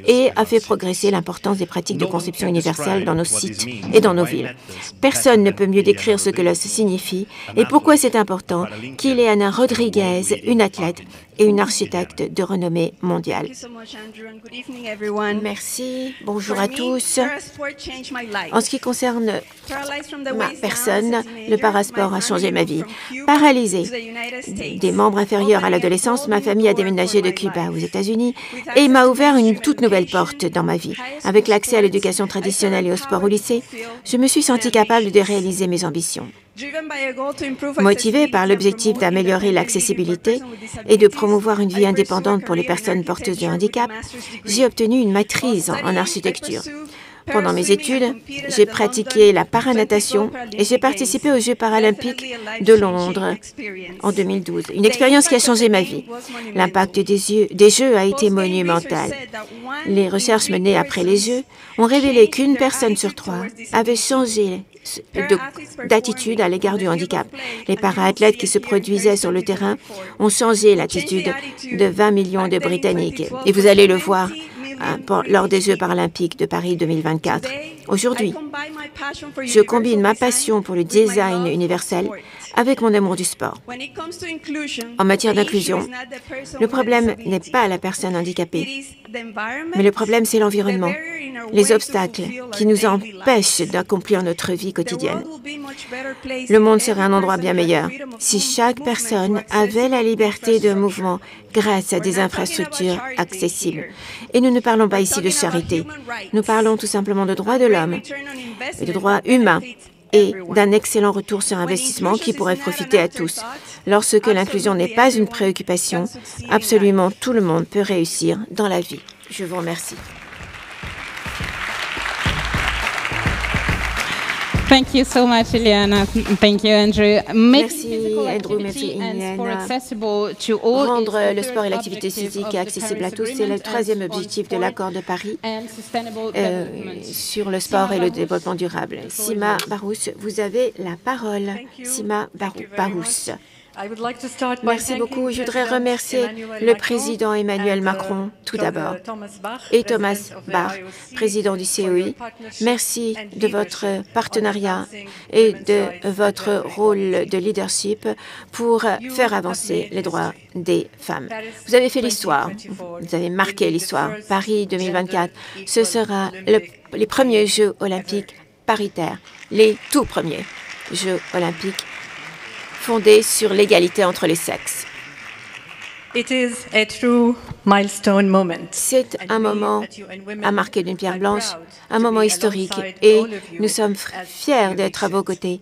et a fait progresser l'importance des pratiques de conception universelle dans nos sites et dans nos villes. Personne ne peut mieux décrire ce que cela signifie et pourquoi c'est important qu'Ileana Rodriguez, une athlète et une architecte de renommée mondiale. Merci, bonjour à tous. En ce qui concerne ma personne, le parasport a changé ma vie. Paralysée des membres inférieurs à l'adolescence, ma famille a déménagé de Cuba aux États-Unis et m'a ouvert une toute nouvelle porte dans ma vie. Avec l'accès à l'éducation traditionnelle et au sport au lycée, je me suis sentie capable de réaliser mes ambitions. Motivée par l'objectif d'améliorer l'accessibilité et de promouvoir une vie indépendante pour les personnes porteuses de handicap, j'ai obtenu une maîtrise en architecture. Pendant mes études, j'ai pratiqué la paranatation et j'ai participé aux Jeux paralympiques de Londres en 2012. Une expérience qui a changé ma vie. L'impact des Jeux a été monumental. Les recherches menées après les Jeux ont révélé qu'une personne sur 3 avait changé d'attitude à l'égard du handicap. Les para-athlètes qui se produisaient sur le terrain ont changé l'attitude de 20 millions de Britanniques. Et vous allez le voir lors des Jeux paralympiques de Paris 2024. Aujourd'hui, je combine ma passion pour le design universel avec mon amour du sport. En matière d'inclusion, le problème n'est pas la personne handicapée, mais le problème, c'est l'environnement, les obstacles qui nous empêchent d'accomplir notre vie quotidienne. Le monde serait un endroit bien meilleur si chaque personne avait la liberté de mouvement grâce à des infrastructures accessibles. Et nous ne parlons pas ici de charité, nous parlons tout simplement de droits de l'homme et de droits humains et d'un excellent retour sur investissement qui pourrait profiter à tous. Lorsque l'inclusion n'est pas une préoccupation, absolument tout le monde peut réussir dans la vie. Je vous remercie. Thank you so much, Iliana. Thank you, Andrew. Merci, Andrew. Merci, Iliana. Rendre le sport et l'activité physique accessible à tous, c'est le troisième objectif de l'accord de Paris sur le sport et le développement durable. Sima Barousse, vous avez la parole. Sima Barousse. Merci beaucoup. Je voudrais remercier le président Emmanuel Macron, tout d'abord, et Thomas Bach, président du COI. Merci de votre partenariat et de votre rôle de leadership pour faire avancer les droits des femmes. Vous avez fait l'histoire, vous avez marqué l'histoire. Paris 2024, ce sera les premiers Jeux olympiques paritaires, les tout premiers Jeux olympiques fondée sur l'égalité entre les sexes. C'est un moment à marquer d'une pierre blanche, un moment historique, et nous sommes fiers d'être à vos côtés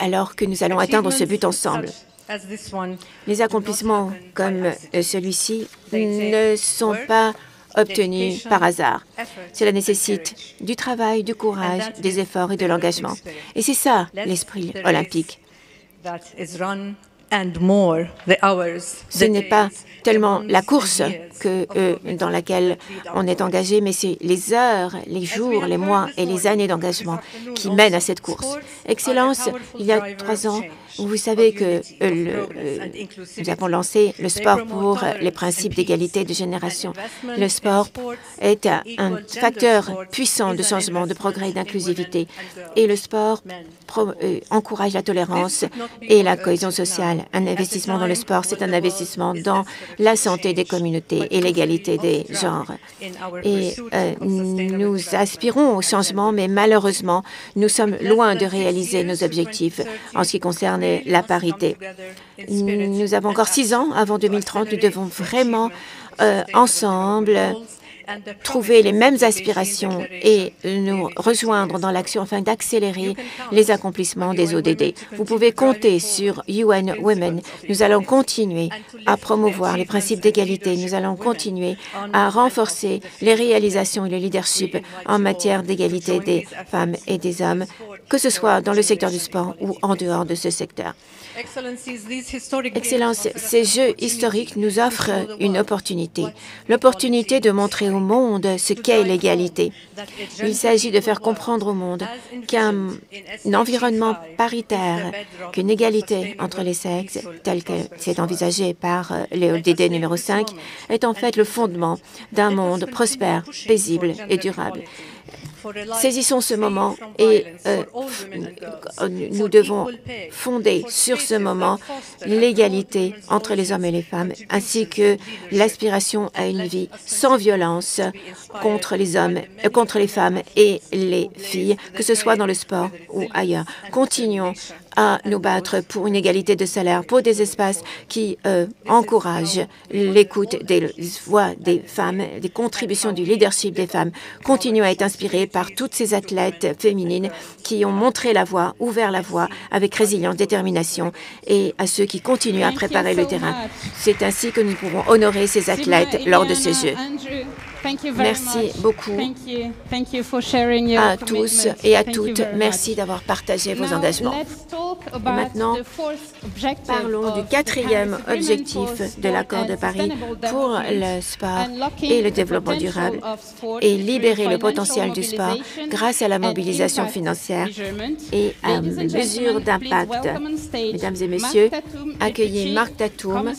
alors que nous allons atteindre ce but ensemble. Les accomplissements comme celui-ci ne sont pas obtenus par hasard. Cela nécessite du travail, du courage, des efforts et de l'engagement. Et c'est ça l'esprit olympique. Ce n'est pas tellement la course dans laquelle on est engagé, mais c'est les heures, les jours, les mois et les années d'engagement qui mènent à cette course. Excellence, il y a 3 ans, vous savez que nous avons lancé le sport pour les principes d'égalité de génération. Le sport est un facteur puissant de changement, de progrès et d'inclusivité. Et le sport encourage la tolérance et la cohésion sociale. Un investissement dans le sport, c'est un investissement dans la santé des communautés et l'égalité des genres. Et nous aspirons au changement, mais malheureusement, nous sommes loin de réaliser nos objectifs en ce qui concerne la parité. Nous avons encore 6 ans avant 2030. Nous devons vraiment, ensemble, trouver les mêmes aspirations et nous rejoindre dans l'action afin d'accélérer les accomplissements des ODD. Vous pouvez compter sur UN Women. Nous allons continuer à promouvoir les principes d'égalité. Nous allons continuer à renforcer les réalisations et le leadership en matière d'égalité des femmes et des hommes, que ce soit dans le secteur du sport ou en dehors de ce secteur. Excellence, ces Jeux historiques nous offrent une opportunité, l'opportunité de montrer au monde ce qu'est l'égalité. Il s'agit de faire comprendre au monde qu'un environnement paritaire, qu'une égalité entre les sexes, telle que c'est envisagé par les ODD numéro 5, est en fait le fondement d'un monde prospère, paisible et durable. Saisissons ce moment et nous devons fonder sur ce moment l'égalité entre les hommes et les femmes, ainsi que l'aspiration à une vie sans violence contre les hommes, contre les femmes et les filles, que ce soit dans le sport ou ailleurs. Continuons à nous battre pour une égalité de salaire, pour des espaces qui encouragent l'écoute des voix des femmes, des contributions du leadership des femmes. Continuons à être inspirés par toutes ces athlètes féminines qui ont montré la voie, ouvert la voie avec résilience, détermination, et à ceux qui continuent à préparer le terrain. C'est ainsi que nous pourrons honorer ces athlètes lors de ces Jeux. Merci beaucoup à tous et à toutes. Merci d'avoir partagé vos engagements. Et maintenant, parlons du 4e objectif de l'accord de Paris pour le sport et le développement durable et libérer le potentiel du sport grâce à la mobilisation financière et à mesures d'impact. Mesdames et messieurs, accueillez Marc Tatum,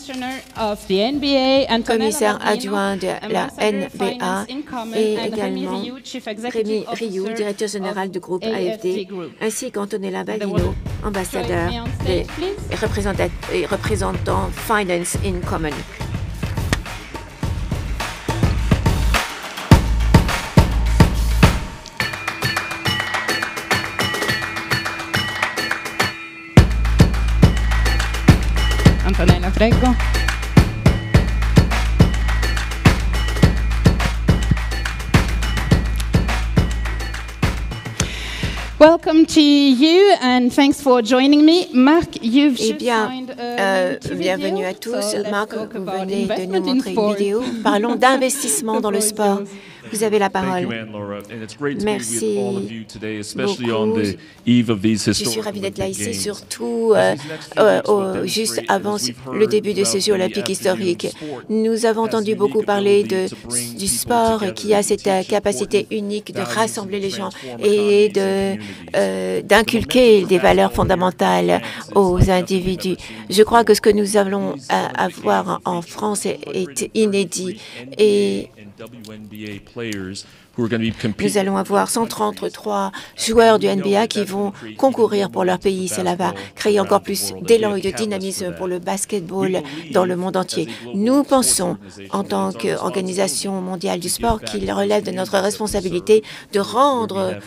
commissaire adjoint de la NBA, et également Rémi Rioux, directeur général du groupe AFD, ainsi qu'Antonella Balino, ambassadeur et représentant Finance in Common. Antonella, prego. Welcome to you and thanks for joining me. Marc, you've just signed bienvenue à tous. Marc, vous venez de nous montrer une vidéo. Parlons d'investissement dans le sport. Vous avez la parole. Merci beaucoup. Je suis ravie d'être là ici, surtout juste avant le début de ces Jeux olympiques historiques. Nous avons entendu beaucoup parler du sport qui a cette capacité unique de rassembler les gens et d'inculquer des valeurs fondamentales aux individus. Je crois que ce que nous allons avoir en France est inédit et nous allons avoir 133 joueurs du NBA qui vont concourir pour leur pays. Cela va créer encore plus d'élan et de dynamisme pour le basketball dans le monde entier. Nous pensons, en tant qu'organisation mondiale du sport, qu'il relève de notre responsabilité de rendre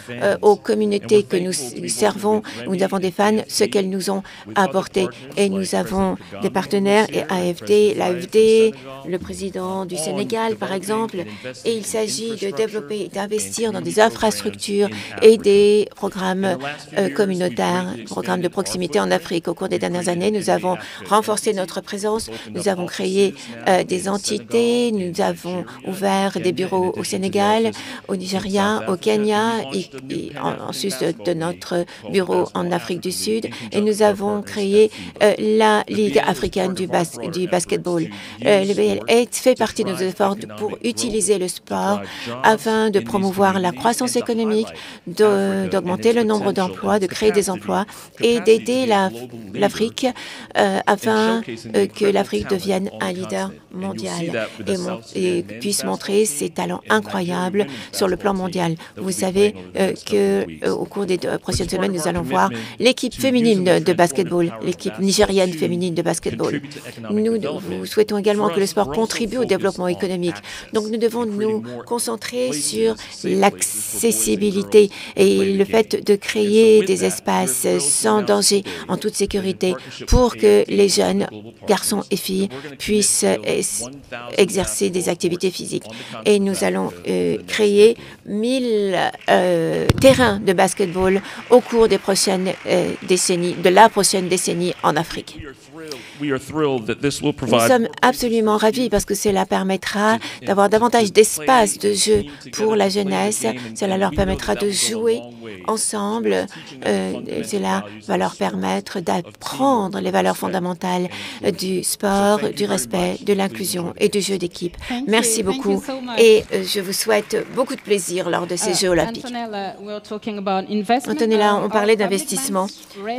aux communautés que nous servons, où nous avons des fans, ce qu'elles nous ont apporté. Et nous avons des partenaires, et AFD, l'AFD, le président du Sénégal, par exemple, et il s'agit de développer, d'investir dans des infrastructures et des programmes communautaires, programmes de proximité en Afrique. Au cours des dernières années, nous avons renforcé notre présence, nous avons créé des entités, nous avons ouvert des bureaux au Sénégal, au Nigeria, au Kenya, et en sus de notre bureau en Afrique du Sud, et nous avons créé la Ligue africaine du basketball. Le BL fait partie de nos efforts pour utiliser le sport afin de promouvoir la croissance économique, d'augmenter le nombre d'emplois, de créer des emplois et d'aider l'Afrique afin que l'Afrique devienne un leader mondial et puisse montrer ses talents incroyables sur le plan mondial. Vous savez qu'au cours des prochaines semaines, nous allons voir l'équipe féminine de basketball, l'équipe nigérienne féminine de basketball. Nous souhaitons également que le sport contribue au développement économique. Donc nous devons nous concentrer sur l'accessibilité et le fait de créer des espaces sans danger, en toute sécurité, pour que les jeunes garçons et filles puissent exercer des activités physiques. Et nous allons créer 1000 terrains de basketball au cours des prochaines décennies, de la prochaine décennie en Afrique. Nous sommes absolument ravis parce que cela permettra d'avoir davantage d'espace de jeu pour la jeunesse. Cela leur permettra de jouer ensemble. Cela va leur permettre d'apprendre les valeurs fondamentales du sport, du respect, de l'inclusion et du jeu d'équipe. Merci beaucoup et je vous souhaite beaucoup de plaisir lors de ces Jeux olympiques. Antonella, on parlait d'investissement.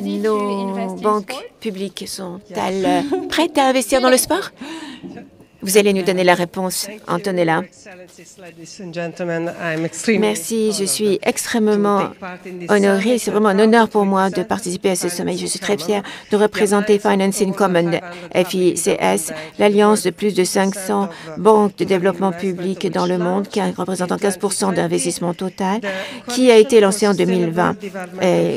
Nos banques publiques sont-elles prêtes à investir dans le sport? Vous allez nous donner la réponse, Antonella. Merci, je suis extrêmement honorée. C'est vraiment un honneur pour moi de participer à ce sommet. Je suis très fière de représenter Financing Common, FICS, l'alliance de plus de 500 banques de développement public dans le monde, qui représentant 15% d'investissement total, qui a été lancé en 2020,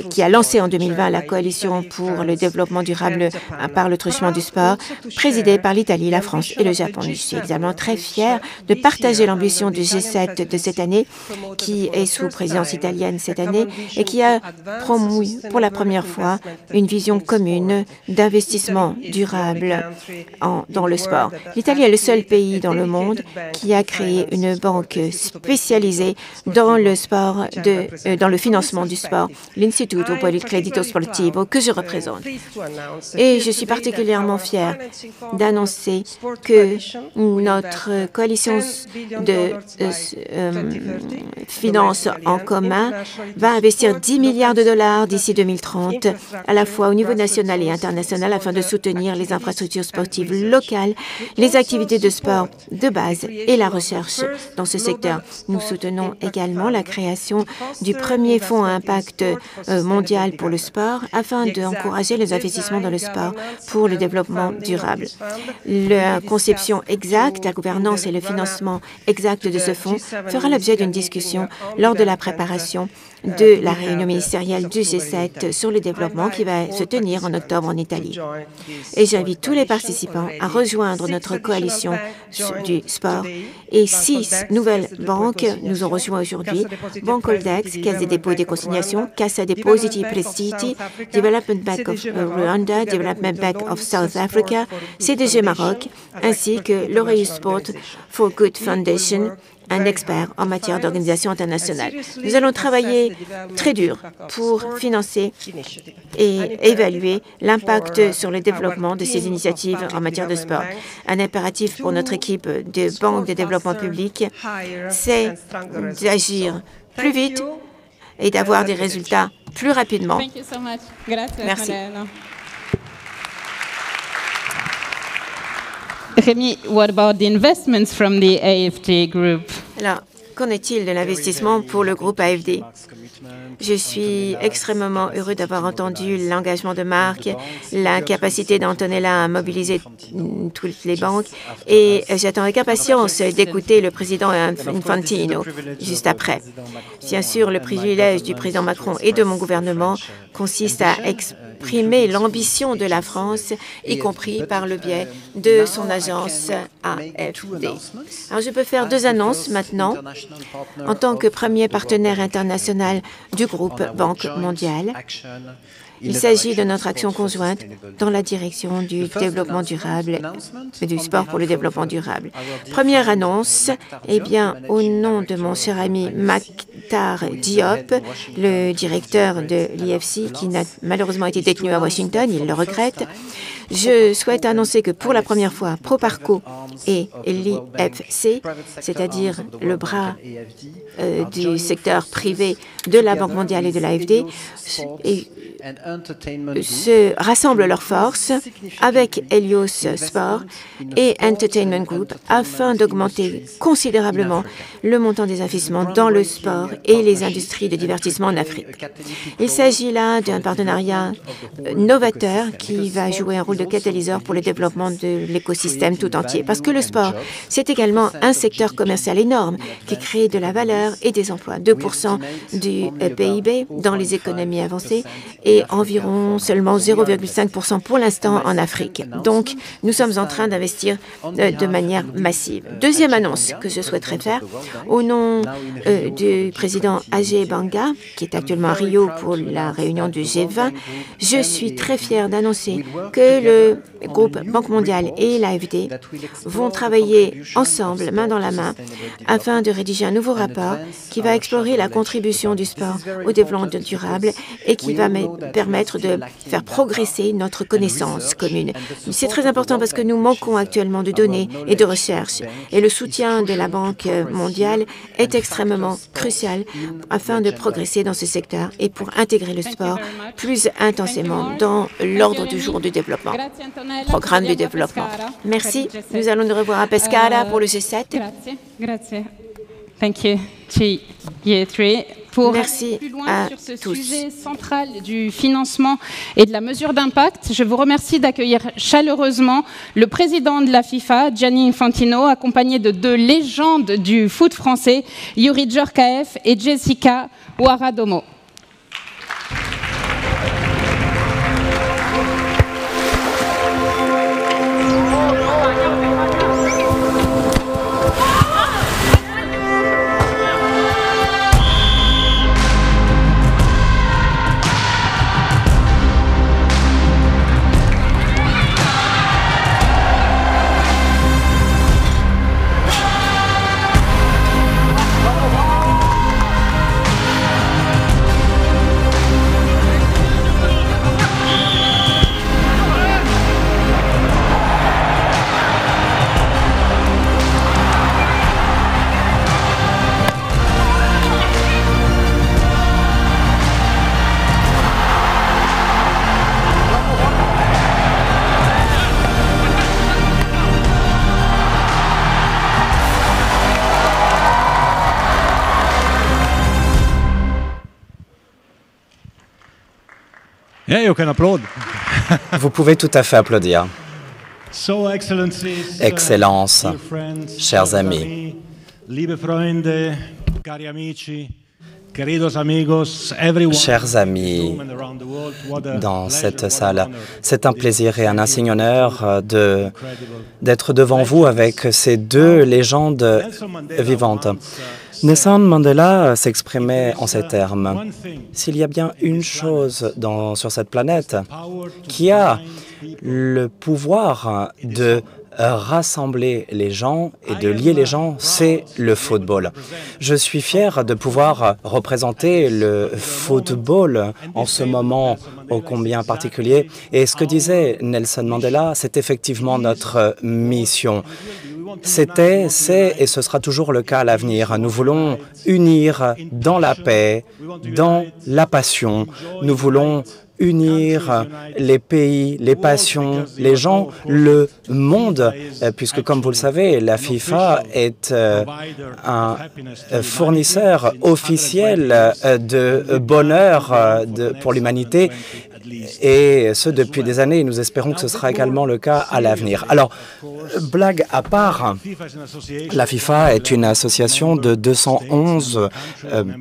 qui a lancé en 2020 la coalition pour le développement durable par le truchement du sport, présidée par l'Italie, la France et le Japon. Je suis également très fière de partager l'ambition du G7 de cette année, qui est sous présidence italienne cette année, et qui a promu pour la première fois une vision commune d'investissement durable dans le sport. L'Italie est le seul pays dans le monde qui a créé une banque spécialisée dans le sport, dans le financement du sport, l'Istituto per il Credito Sportivo, que je représente. Et je suis particulièrement fière d'annoncer que notre coalition de finances en commun va investir 10 milliards de dollars d'ici 2030, à la fois au niveau national et international, afin de soutenir les infrastructures sportives locales, les activités de sport de base et la recherche dans ce secteur. Nous soutenons également la création du premier fonds à impact mondial pour le sport, afin d'encourager les investissements dans le sport pour le développement durable. La conception gestion exacte, la gouvernance et le financement exact de ce fonds fera l'objet d'une discussion lors de la préparation de la réunion ministérielle du G7 sur le développement qui va se tenir en octobre en Italie. Et j'invite tous les participants à rejoindre notre coalition du sport. Et 6 nouvelles banques nous ont rejoints aujourd'hui. Banque Holdex, Caisse des dépôts et des consignations, Cassa Depositi e Prestiti, Development Bank of Rwanda, Development Bank of South Africa, CDG Maroc, ainsi que l'Oreillus Sport for Good Foundation, un expert en matière d'organisation internationale. Nous allons travailler très dur pour financer et évaluer l'impact sur le développement de ces initiatives en matière de sport. Un impératif pour notre équipe de banque de développement public, c'est d'agir plus vite et d'avoir des résultats plus rapidement. Merci. Rémi, what about the investments from the AFD group? Alors, qu'en est-il de l'investissement pour le groupe AFD? Je suis extrêmement heureux d'avoir entendu l'engagement de Marc, la capacité d'Antonella à mobiliser toutes les banques et j'attends avec impatience d'écouter le président Infantino juste après. Bien sûr, le privilège du président Macron et de mon gouvernement consiste à exprimer l'ambition de la France, y compris par le biais de son agence AFD. Alors, je peux faire 2 annonces maintenant. En tant que premier partenaire international du groupe Banque mondiale, il s'agit de notre action conjointe dans la direction du développement durable et du sport pour le développement durable. Première annonce, eh bien, au nom de mon cher ami Maktar Diop, le directeur de l'IFC, qui n'a malheureusement été détenu à Washington, il le regrette, je souhaite annoncer que pour la première fois, Proparco et l'IFC, c'est-à-dire le bras du secteur privé de la Banque mondiale et de l'AFD, se rassemblent leurs forces avec Helios Sport et Entertainment Group afin d'augmenter considérablement le montant des investissements dans le sport et les industries de divertissement en Afrique. Il s'agit là d'un partenariat novateur qui va jouer un rôle de catalyseur pour le développement de l'écosystème tout entier. Parce que le sport, c'est également un secteur commercial énorme qui crée de la valeur et des emplois. 2% du PIB dans les économies avancées et environ seulement 0,5% pour l'instant en Afrique. Donc, nous sommes en train d'investir de manière massive. Deuxième annonce que je souhaiterais faire, au nom du président Ajay Banga, qui est actuellement à Rio pour la réunion du G20, je suis très fière d'annoncer que le groupe Banque mondiale et l'AFD vont travailler ensemble, main dans la main, afin de rédiger un nouveau rapport qui va explorer la contribution du sport au développement durable et qui va permettre de faire progresser notre connaissance commune. C'est très important parce que nous manquons actuellement de données et de recherche et le soutien de la Banque mondiale est extrêmement crucial afin de progresser dans ce secteur et pour intégrer le sport plus intensément dans l'ordre du jour du développement, programme du développement. Merci. Nous allons nous revoir à Pescara pour le G7. Grazie. Thank you. Pour Merci aller plus loin à sur ce tous. sujet central du financement et de la mesure d'impact, je vous remercie d'accueillir chaleureusement le président de la FIFA, Gianni Infantino, accompagné de 2 légendes du foot français, Youri Djorkaeff et Jessica Ouaradomo. Vous pouvez tout à fait applaudir. Excellences, chers amis, chers amis dans cette salle, c'est un plaisir et un insigne honneur d'être devant vous avec ces deux légendes vivantes. Nelson Mandela s'exprimait en ces termes. S'il y a bien une chose sur cette planète qui a le pouvoir de rassembler les gens et de lier les gens, c'est le football. Je suis fier de pouvoir représenter le football en ce moment ô combien particulier. Et ce que disait Nelson Mandela, c'est effectivement notre mission. C'était, c'est et ce sera toujours le cas à l'avenir. Nous voulons unir dans la paix, dans la passion. Nous voulons unir les pays, les passions, les gens, le monde, puisque comme vous le savez, la FIFA est un fournisseur officiel de bonheur pour l'humanité, et ce depuis des années. Nous espérons que ce sera également le cas à l'avenir. Alors, blague à part, la FIFA est une association de 211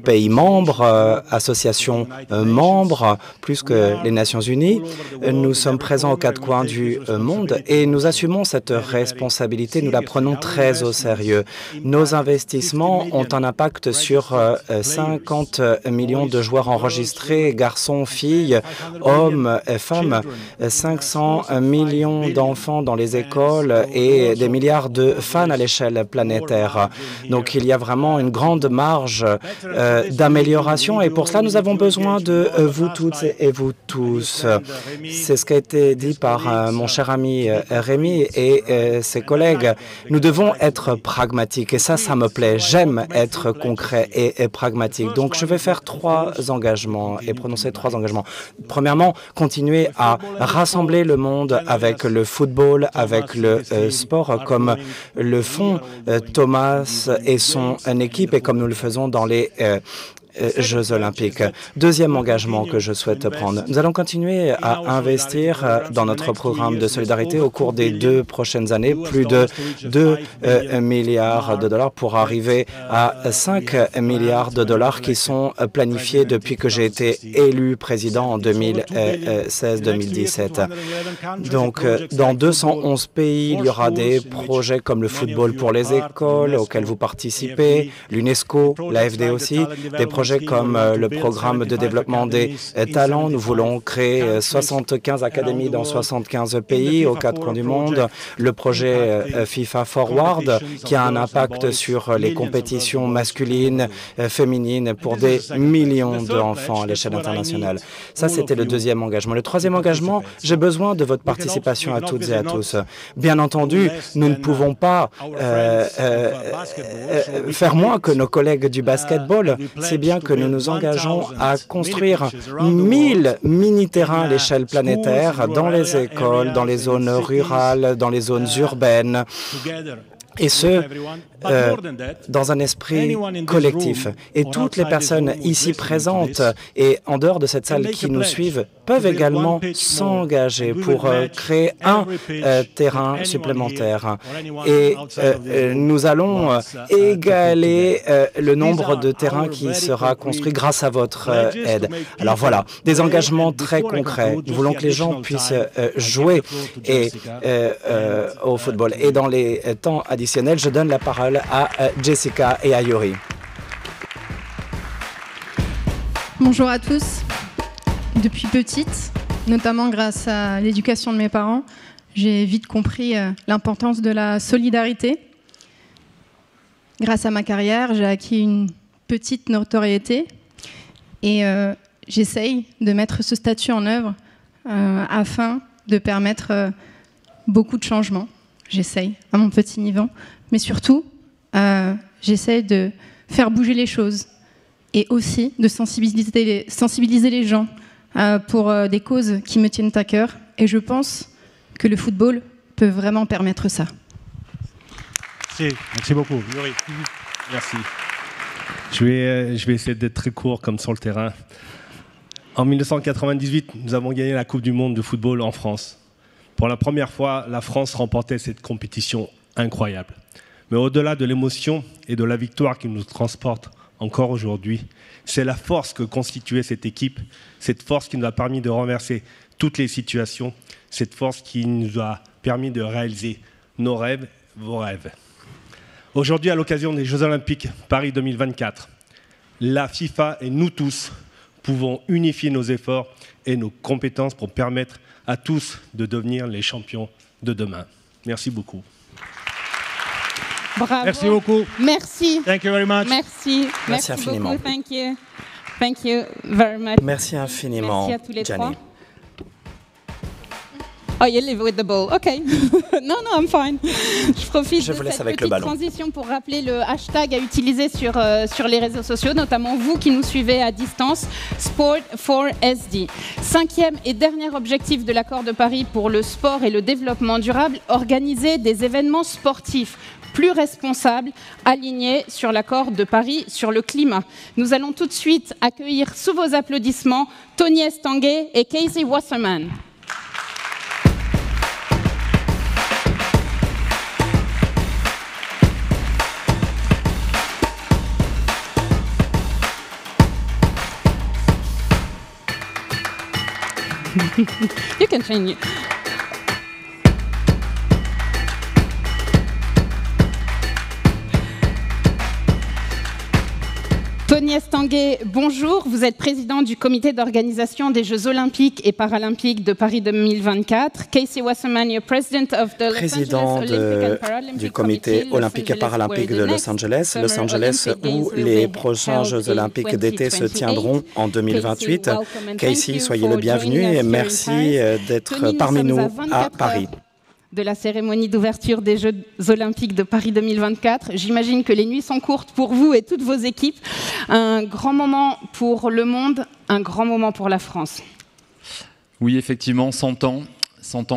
pays membres, associations membres, plus que les Nations Unies. Nous sommes présents aux quatre coins du monde et nous assumons cette responsabilité. Nous la prenons très au sérieux. Nos investissements ont un impact sur 50 millions de joueurs enregistrés, garçons, filles, hommes et femmes, 500 millions d'enfants dans les écoles et des milliards de fans à l'échelle planétaire. Donc il y a vraiment une grande marge d'amélioration et pour cela nous avons besoin de vous toutes et vous tous. C'est ce qui a été dit par mon cher ami Rémi et ses collègues. Nous devons être pragmatiques et ça me plaît. J'aime être concret et pragmatique. Donc je vais faire trois engagements et prononcer trois engagements. Premièrement, continuer à rassembler le monde avec le football, avec le sport, comme le font Thomas et son équipe et comme nous le faisons dans les Jeux olympiques. Deuxième engagement que je souhaite prendre. Nous allons continuer à investir dans notre programme de solidarité au cours des 2 prochaines années, plus de 2 milliards de dollars pour arriver à 5 milliards de dollars qui sont planifiés depuis que j'ai été élu président en 2016-2017. Donc, dans 211 pays, il y aura des projets comme le football pour les écoles auxquels vous participez, l'UNESCO, l'AFD aussi, des projets comme le programme de développement des talents. Nous voulons créer 75 académies dans 75 pays aux 4 coins du monde. Le projet FIFA Forward qui a un impact sur les compétitions masculines, féminines pour des millions d'enfants à l'échelle internationale. Ça, c'était le deuxième engagement. Le troisième engagement, j'ai besoin de votre participation à toutes et à tous. Bien entendu, nous ne pouvons pas faire moins que nos collègues du basketball. C'est bien que nous nous engageons à construire 1000 mini-terrains à l'échelle planétaire dans les écoles, dans les zones rurales, dans les zones urbaines. Et ce, dans un esprit collectif. Et toutes les personnes ici présentes et en dehors de cette salle qui nous suivent peuvent également s'engager pour créer un terrain supplémentaire. Et nous allons égaler le nombre de terrains qui sera construit grâce à votre aide. Alors voilà, des engagements très concrets. Nous voulons que les gens puissent jouer au football. Et dans les temps additionnels, je donne la parole à Jessica et à Yuri. Bonjour à tous. Depuis petite, notamment grâce à l'éducation de mes parents, j'ai vite compris l'importance de la solidarité. Grâce à ma carrière, j'ai acquis une petite notoriété et j'essaye de mettre ce statut en œuvre afin de permettre beaucoup de changements. J'essaye à mon petit niveau, mais surtout, j'essaye de faire bouger les choses et aussi de sensibiliser les gens pour des causes qui me tiennent à cœur. Et je pense que le football peut vraiment permettre ça. Merci beaucoup. Yuri. Merci. Je vais essayer d'être très court comme sur le terrain. En 1998, nous avons gagné la Coupe du Monde de football en France. Pour la première fois, la France remportait cette compétition incroyable. Mais au-delà de l'émotion et de la victoire qui nous transporte encore aujourd'hui, c'est la force que constituait cette équipe, cette force qui nous a permis de renverser toutes les situations, cette force qui nous a permis de réaliser nos rêves, vos rêves. Aujourd'hui, à l'occasion des Jeux Olympiques Paris 2024, la FIFA et nous tous pouvons unifier nos efforts et nos compétences pour permettre à tous de devenir les champions de demain. Merci beaucoup. Bravo. Merci beaucoup. Merci. Thank you very much. Merci. Merci infiniment. Beaucoup. Thank you. Thank you very much. Merci infiniment, Merci à tous les Gianni. trois. Oh, you live with the ball. OK. Non, I'm fine. Je profite Je vous de laisse cette avec petite le ballon. transition pour rappeler le hashtag à utiliser sur les réseaux sociaux, notamment vous qui nous suivez à distance, Sport4SD. 5e et dernier objectif de l'accord de Paris pour le sport et le développement durable, organiser des événements sportifs plus responsables, alignés sur l'accord de Paris sur le climat. Nous allons tout de suite accueillir sous vos applaudissements Tony Estanguet et Casey Wasserman. You can change. Tony Estanguet, bonjour. Vous êtes président du comité d'organisation des Jeux Olympiques et Paralympiques de Paris 2024. Casey Wasserman, you're president of the Président du comité olympique et paralympique de Los Angeles, où les prochains Jeux olympiques d'été se tiendront en 2028. Casey, soyez le bienvenu et merci d'être parmi nous à Paris. De la cérémonie d'ouverture des Jeux Olympiques de Paris 2024. J'imagine que les nuits sont courtes pour vous et toutes vos équipes. Un grand moment pour le monde, un grand moment pour la France. Oui, effectivement, 100 ans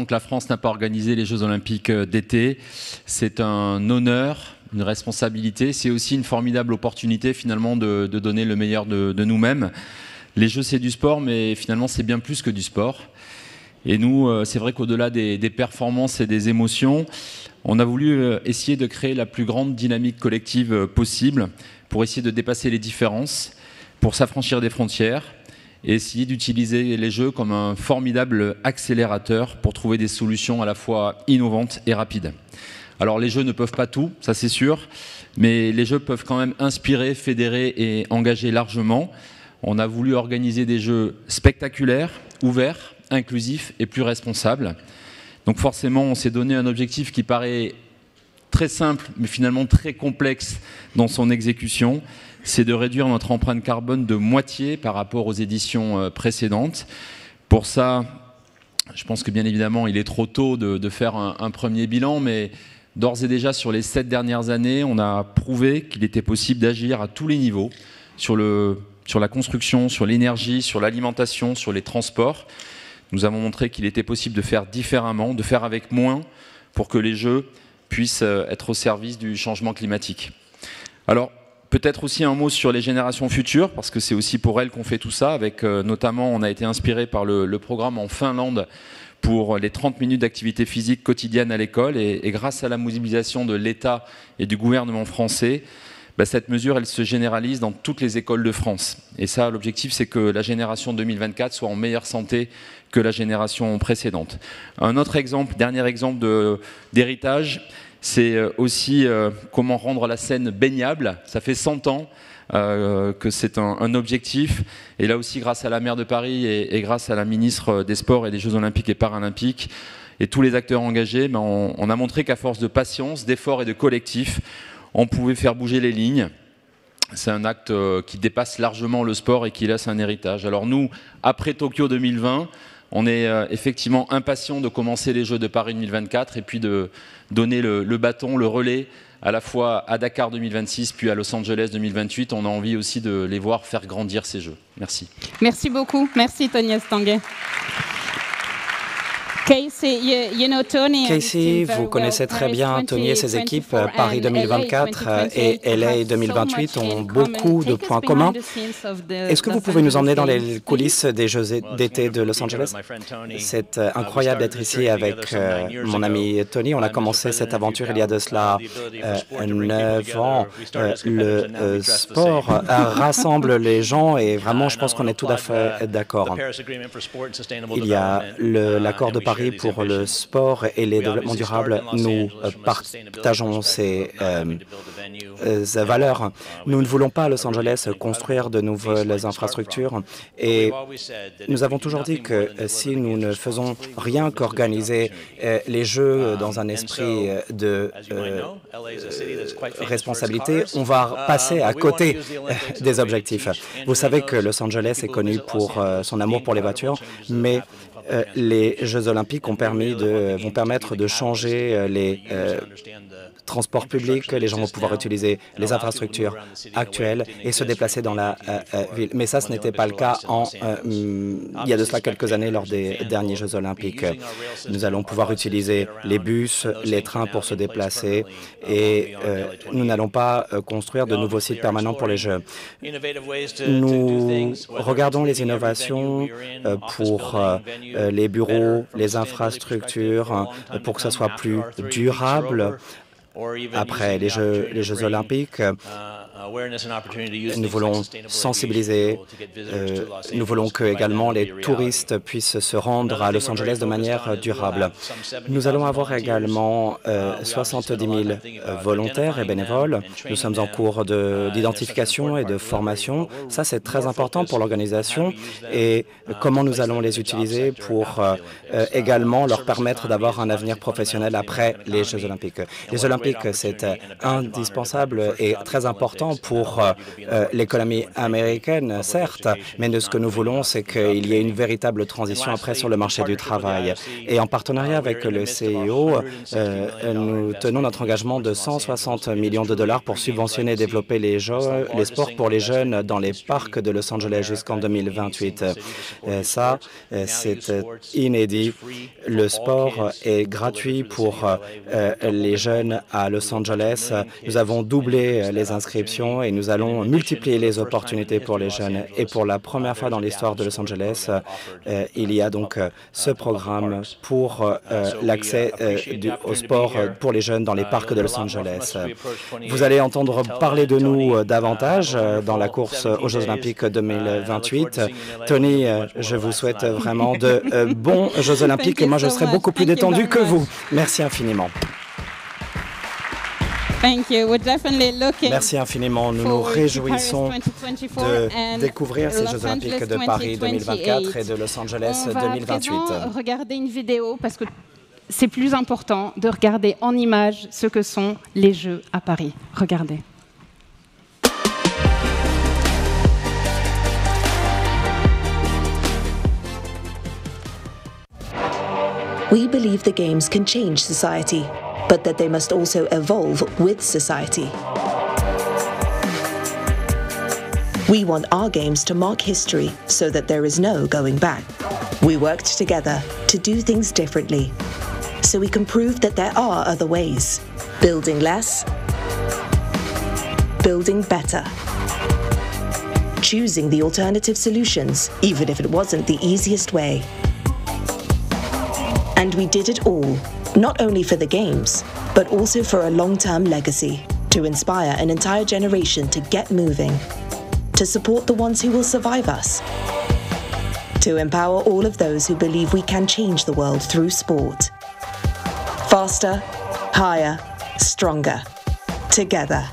que la France n'a pas organisé les Jeux Olympiques d'été. C'est un honneur, une responsabilité. C'est aussi une formidable opportunité finalement de donner le meilleur de nous-mêmes. Les Jeux, c'est du sport, mais finalement, c'est bien plus que du sport. Et nous, c'est vrai qu'au-delà des performances et des émotions, on a voulu essayer de créer la plus grande dynamique collective possible pour essayer de dépasser les différences, pour s'affranchir des frontières et essayer d'utiliser les Jeux comme un formidable accélérateur pour trouver des solutions à la fois innovantes et rapides. Alors les Jeux ne peuvent pas tout, ça c'est sûr, mais les Jeux peuvent quand même inspirer, fédérer et engager largement. On a voulu organiser des Jeux spectaculaires, ouverts, inclusif et plus responsable. Donc forcément, on s'est donné un objectif qui paraît très simple, mais finalement très complexe dans son exécution. C'est de réduire notre empreinte carbone de moitié par rapport aux éditions précédentes. Pour ça, je pense que bien évidemment, il est trop tôt de faire un premier bilan, mais d'ores et déjà, sur les 7 dernières années, on a prouvé qu'il était possible d'agir à tous les niveaux, sur la construction, sur l'énergie, sur l'alimentation, sur les transports. Nous avons montré qu'il était possible de faire différemment, de faire avec moins pour que les Jeux puissent être au service du changement climatique. Alors, peut-être aussi un mot sur les générations futures, parce que c'est aussi pour elles qu'on fait tout ça. Avec, notamment, on a été inspiré par le programme en Finlande pour les 30 minutes d'activité physique quotidienne à l'école. Et grâce à la mobilisation de l'État et du gouvernement français, cette mesure, elle se généralise dans toutes les écoles de France. Et ça, l'objectif, c'est que la génération 2024 soit en meilleure santé que la génération précédente. Un autre exemple, dernier exemple d'héritage, c'est aussi comment rendre la Seine baignable. Ça fait 100 ans que c'est un objectif. Et là aussi, grâce à la maire de Paris et grâce à la ministre des Sports et des Jeux Olympiques et Paralympiques et tous les acteurs engagés, on a montré qu'à force de patience, d'efforts et de collectif, on pouvait faire bouger les lignes. C'est un acte qui dépasse largement le sport et qui laisse un héritage. Alors nous, après Tokyo 2020, on est effectivement impatients de commencer les Jeux de Paris 2024 et puis de donner le bâton, le relais, à la fois à Dakar 2026 puis à Los Angeles 2028. On a envie aussi de les voir faire grandir ces Jeux. Merci. Merci beaucoup. Merci Tony Estanguet. Casey, vous connaissez très bien Tony et ses équipes. Paris 2024 et LA 2028 ont beaucoup de points communs. Est-ce que vous pouvez nous emmener dans les coulisses des Jeux d'été de Los Angeles? C'est incroyable d'être ici avec mon ami Tony. On a commencé cette aventure il y a de cela 9 ans. Le sport rassemble les gens et vraiment, je pense qu'on est tout à fait d'accord. Il y a l'accord de Paris pour le sport et les développements durables. Nous partageons ces valeurs. Nous ne voulons pas à Los Angeles construire de nouvelles infrastructures et nous avons toujours dit que si nous ne faisons rien qu'organiser les Jeux dans un esprit de responsabilité, on va passer à côté des objectifs. Vous savez que Los Angeles est connu pour son amour pour les voitures, mais les Jeux olympiques vont permettre de changer les transports publics, les gens vont pouvoir utiliser les infrastructures actuelles et se déplacer dans la ville. Mais ça, ce n'était pas le cas il y a de cela quelques années lors des derniers Jeux olympiques. Nous allons pouvoir utiliser les bus, les trains pour se déplacer et nous n'allons pas construire de nouveaux sites permanents pour les Jeux. Nous regardons les innovations pour les bureaux, les infrastructures, pour que ce soit plus durable. Après les Jeux olympiques, nous voulons sensibiliser, nous voulons que également les touristes puissent se rendre à Los Angeles de manière durable. Nous allons avoir également 70 000 volontaires et bénévoles. Nous sommes en cours d'identification et de formation. Ça, c'est très important pour l'organisation et comment nous allons les utiliser pour également leur permettre d'avoir un avenir professionnel après les Jeux olympiques. Les Olympiques, c'est indispensable et très important pour l'économie américaine, certes, mais ce que nous voulons, c'est qu'il y ait une véritable transition après sur le marché du travail. Et en partenariat avec le CIO, nous tenons notre engagement de 160 millions de dollars pour subventionner et développer les sports pour les jeunes dans les parcs de Los Angeles jusqu'en 2028. Ça, c'est inédit. Le sport est gratuit pour les jeunes à Los Angeles. Nous avons doublé les inscriptions et nous allons multiplier les opportunités pour les jeunes. Et pour la première fois dans l'histoire de Los Angeles, il y a donc ce programme pour l'accès au sport pour les jeunes dans les parcs de Los Angeles. Vous allez entendre parler de nous davantage dans la course aux Jeux olympiques 2028. Tony, je vous souhaite vraiment de bons Jeux olympiques et moi je serai beaucoup plus détendu que vous. Merci infiniment. Merci infiniment. Nous nous réjouissons de découvrir ces Jeux olympiques de Paris 2024 et de Los Angeles 2028. Regarder une vidéo parce que c'est plus important de regarder en images ce que sont les Jeux à Paris. Regardez. We believe the games can change society, but that they must also evolve with society. We want our games to mark history so that there is no going back. We worked together to do things differently, so we can prove that there are other ways. Building less, building better. Choosing the alternative solutions, even if it wasn't the easiest way. And we did it all, not only for the games, but also for a long-term legacy, to inspire an entire generation to get moving, to support the ones who will survive us, to empower all of those who believe we can change the world through sport. Faster, higher, stronger, together.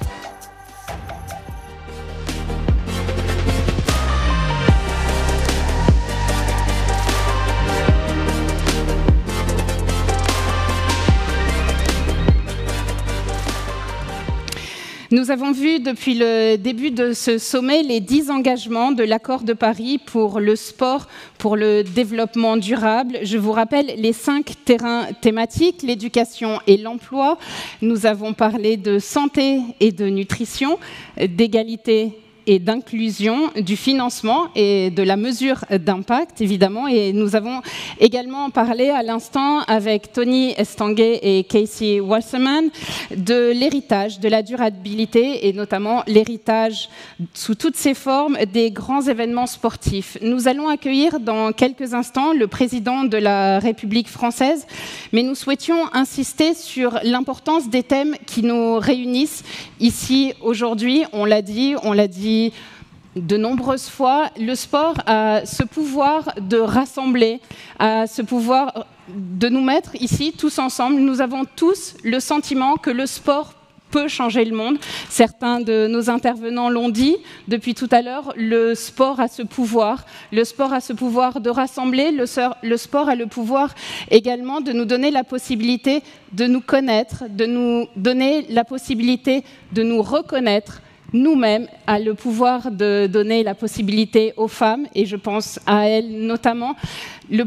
Nous avons vu depuis le début de ce sommet les 10 engagements de l'accord de Paris pour le sport, pour le développement durable. Je vous rappelle les 5 terrains thématiques, l'éducation et l'emploi. Nous avons parlé de santé et de nutrition, d'égalité et d'inclusion, du financement et de la mesure d'impact, évidemment. Et nous avons également parlé à l'instant avec Tony Estanguet et Casey Wasserman de l'héritage, de la durabilité et notamment l'héritage sous toutes ses formes des grands événements sportifs. Nous allons accueillir dans quelques instants le président de la République française, mais nous souhaitions insister sur l'importance des thèmes qui nous réunissent ici aujourd'hui. On l'a dit de nombreuses fois, le sport a ce pouvoir de rassembler, a ce pouvoir de nous mettre ici tous ensemble. Nous avons tous le sentiment que le sport peut changer le monde. Certains de nos intervenants l'ont dit depuis tout à l'heure, le sport a ce pouvoir. Le sport a ce pouvoir de rassembler, le sport a le pouvoir également de nous donner la possibilité de nous connaître, de nous donner la possibilité de nous reconnaître nous-mêmes, a le pouvoir de donner la possibilité aux femmes, et je pense à elles notamment, le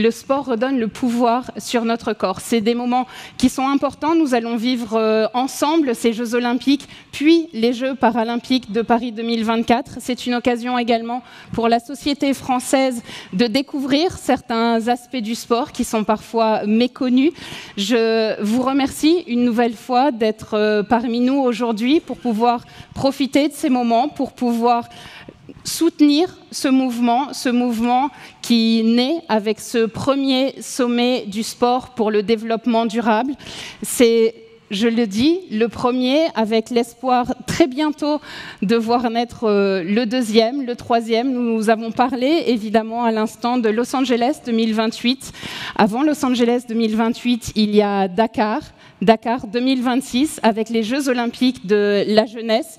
sport redonne le pouvoir sur notre corps. C'est des moments qui sont importants. Nous allons vivre ensemble ces Jeux Olympiques, puis les Jeux Paralympiques de Paris 2024. C'est une occasion également pour la société française de découvrir certains aspects du sport qui sont parfois méconnus. Je vous remercie une nouvelle fois d'être parmi nous aujourd'hui pour pouvoir profiter de ces moments, pour pouvoir soutenir ce mouvement qui naît avec ce premier sommet du sport pour le développement durable. C'est, je le dis, le premier, avec l'espoir très bientôt de voir naître le deuxième, le troisième. Nous avons parlé évidemment à l'instant de Los Angeles 2028. Avant Los Angeles 2028, il y a Dakar 2026 avec les Jeux Olympiques de la jeunesse.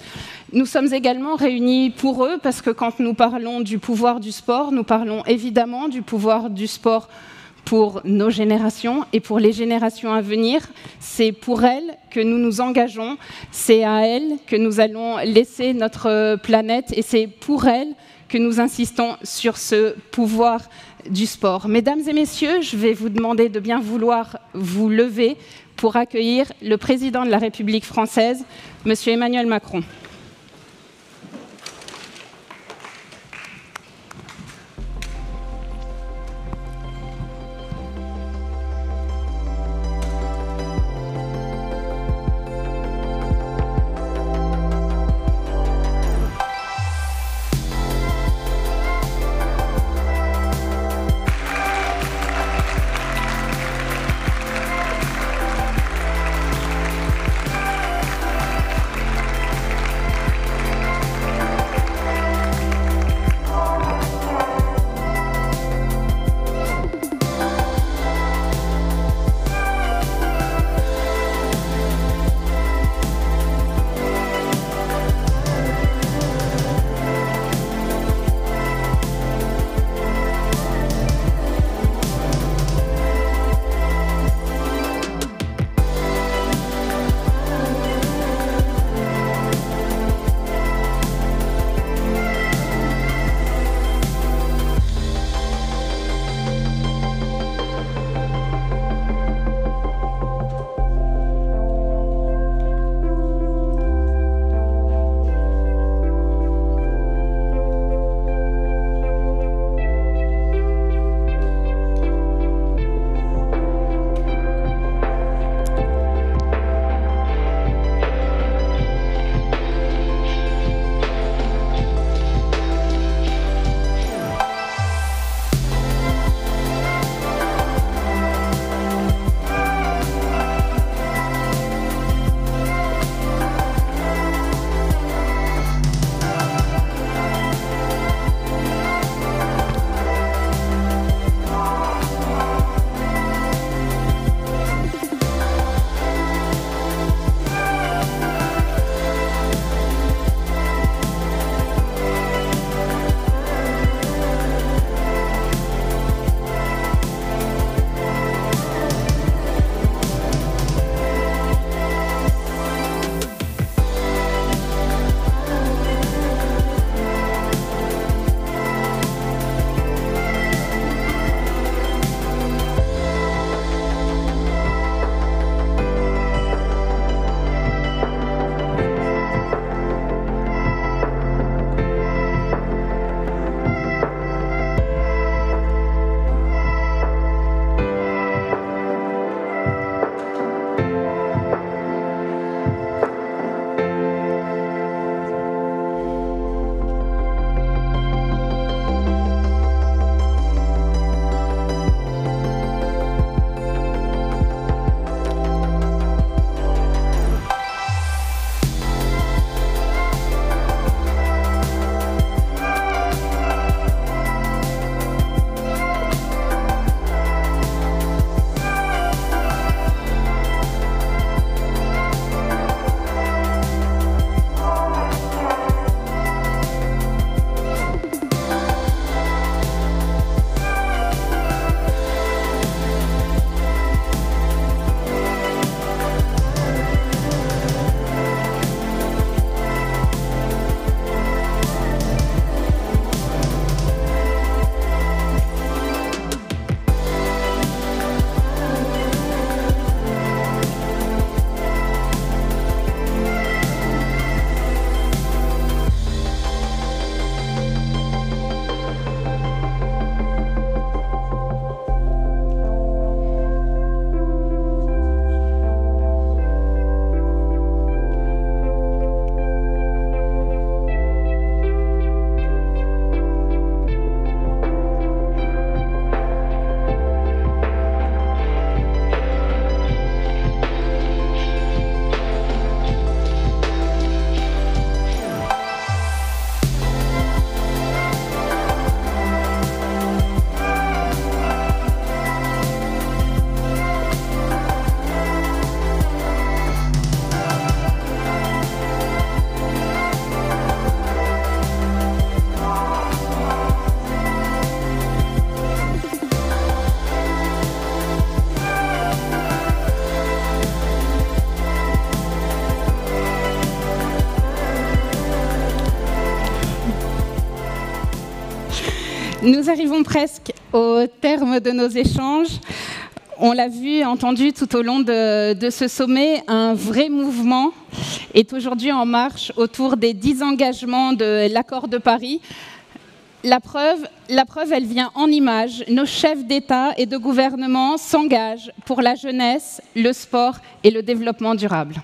Nous sommes également réunis pour eux parce que quand nous parlons du pouvoir du sport, nous parlons évidemment du pouvoir du sport pour nos générations et pour les générations à venir. C'est pour elles que nous nous engageons, c'est à elles que nous allons laisser notre planète et c'est pour elles que nous insistons sur ce pouvoir du sport. Mesdames et messieurs, je vais vous demander de bien vouloir vous lever pour accueillir le président de la République française, M. Emmanuel Macron. Nous arrivons presque au terme de nos échanges. On l'a vu, entendu tout au long de ce sommet, un vrai mouvement est aujourd'hui en marche autour des 10 engagements de l'accord de Paris. La preuve, elle vient en images. Nos chefs d'État et de gouvernement s'engagent pour la jeunesse, le sport et le développement durable.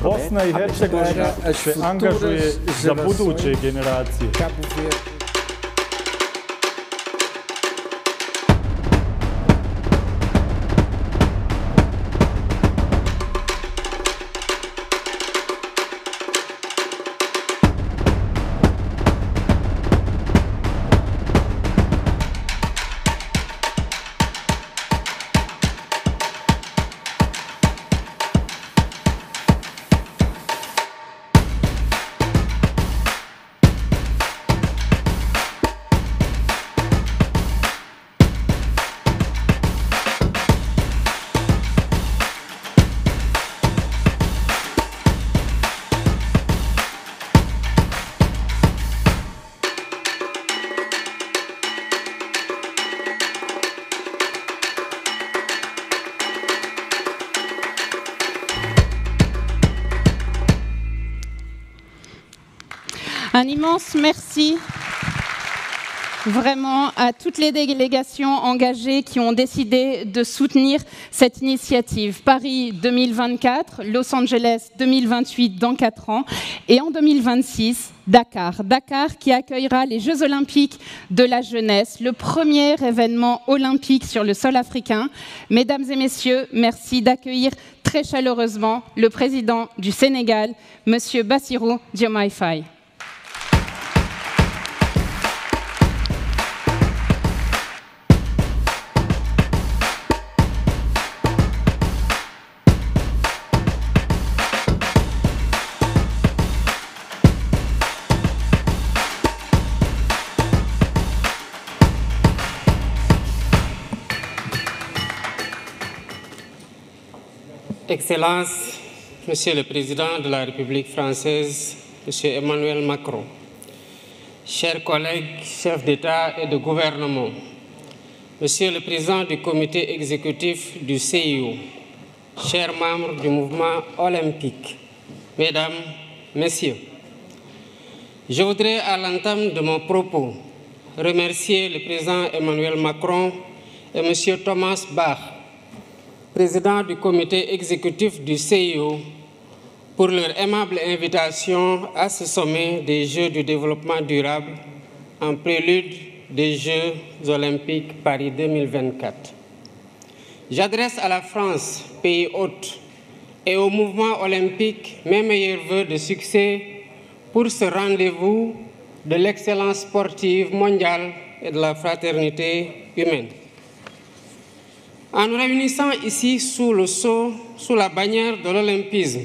Bosna i Hercegovina se angažuje za buduće generacije. Un immense merci vraiment à toutes les délégations engagées qui ont décidé de soutenir cette initiative. Paris 2024, Los Angeles 2028 dans 4 ans et en 2026, Dakar. Dakar qui accueillera les Jeux olympiques de la jeunesse, le premier événement olympique sur le sol africain. Mesdames et messieurs, merci d'accueillir très chaleureusement le président du Sénégal, Monsieur Bassirou Diomaye Faye. Excellences, Monsieur le Président de la République française, Monsieur Emmanuel Macron, chers collègues, chefs d'État et de gouvernement, Monsieur le Président du comité exécutif du CIO, chers membres du mouvement olympique, Mesdames, Messieurs, je voudrais à l'entame de mon propos remercier le Président Emmanuel Macron et Monsieur Thomas Bach, président du comité exécutif du CIO, pour leur aimable invitation à ce sommet des Jeux du développement durable en prélude des Jeux olympiques Paris 2024. J'adresse à la France, pays hôte, et au mouvement olympique mes meilleurs vœux de succès pour ce rendez-vous de l'excellence sportive mondiale et de la fraternité humaine. En nous réunissant ici sous le sceau, sous la bannière de l'olympisme,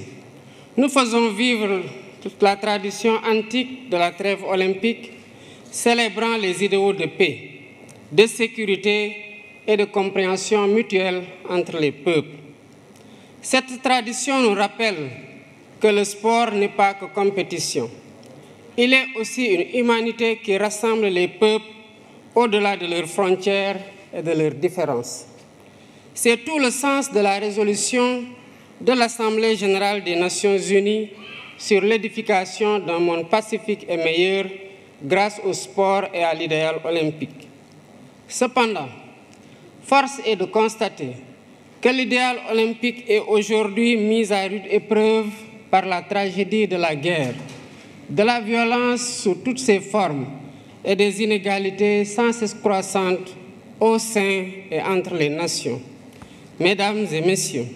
nous faisons vivre toute la tradition antique de la trêve olympique, célébrant les idéaux de paix, de sécurité et de compréhension mutuelle entre les peuples. Cette tradition nous rappelle que le sport n'est pas que compétition. Il est aussi une humanité qui rassemble les peuples au-delà de leurs frontières et de leurs différences. C'est tout le sens de la résolution de l'Assemblée générale des Nations unies sur l'édification d'un monde pacifique et meilleur grâce au sport et à l'idéal olympique. Cependant, force est de constater que l'idéal olympique est aujourd'hui mis à rude épreuve par la tragédie de la guerre, de la violence sous toutes ses formes et des inégalités sans cesse croissantes au sein et entre les nations. Mesdames et Messieurs,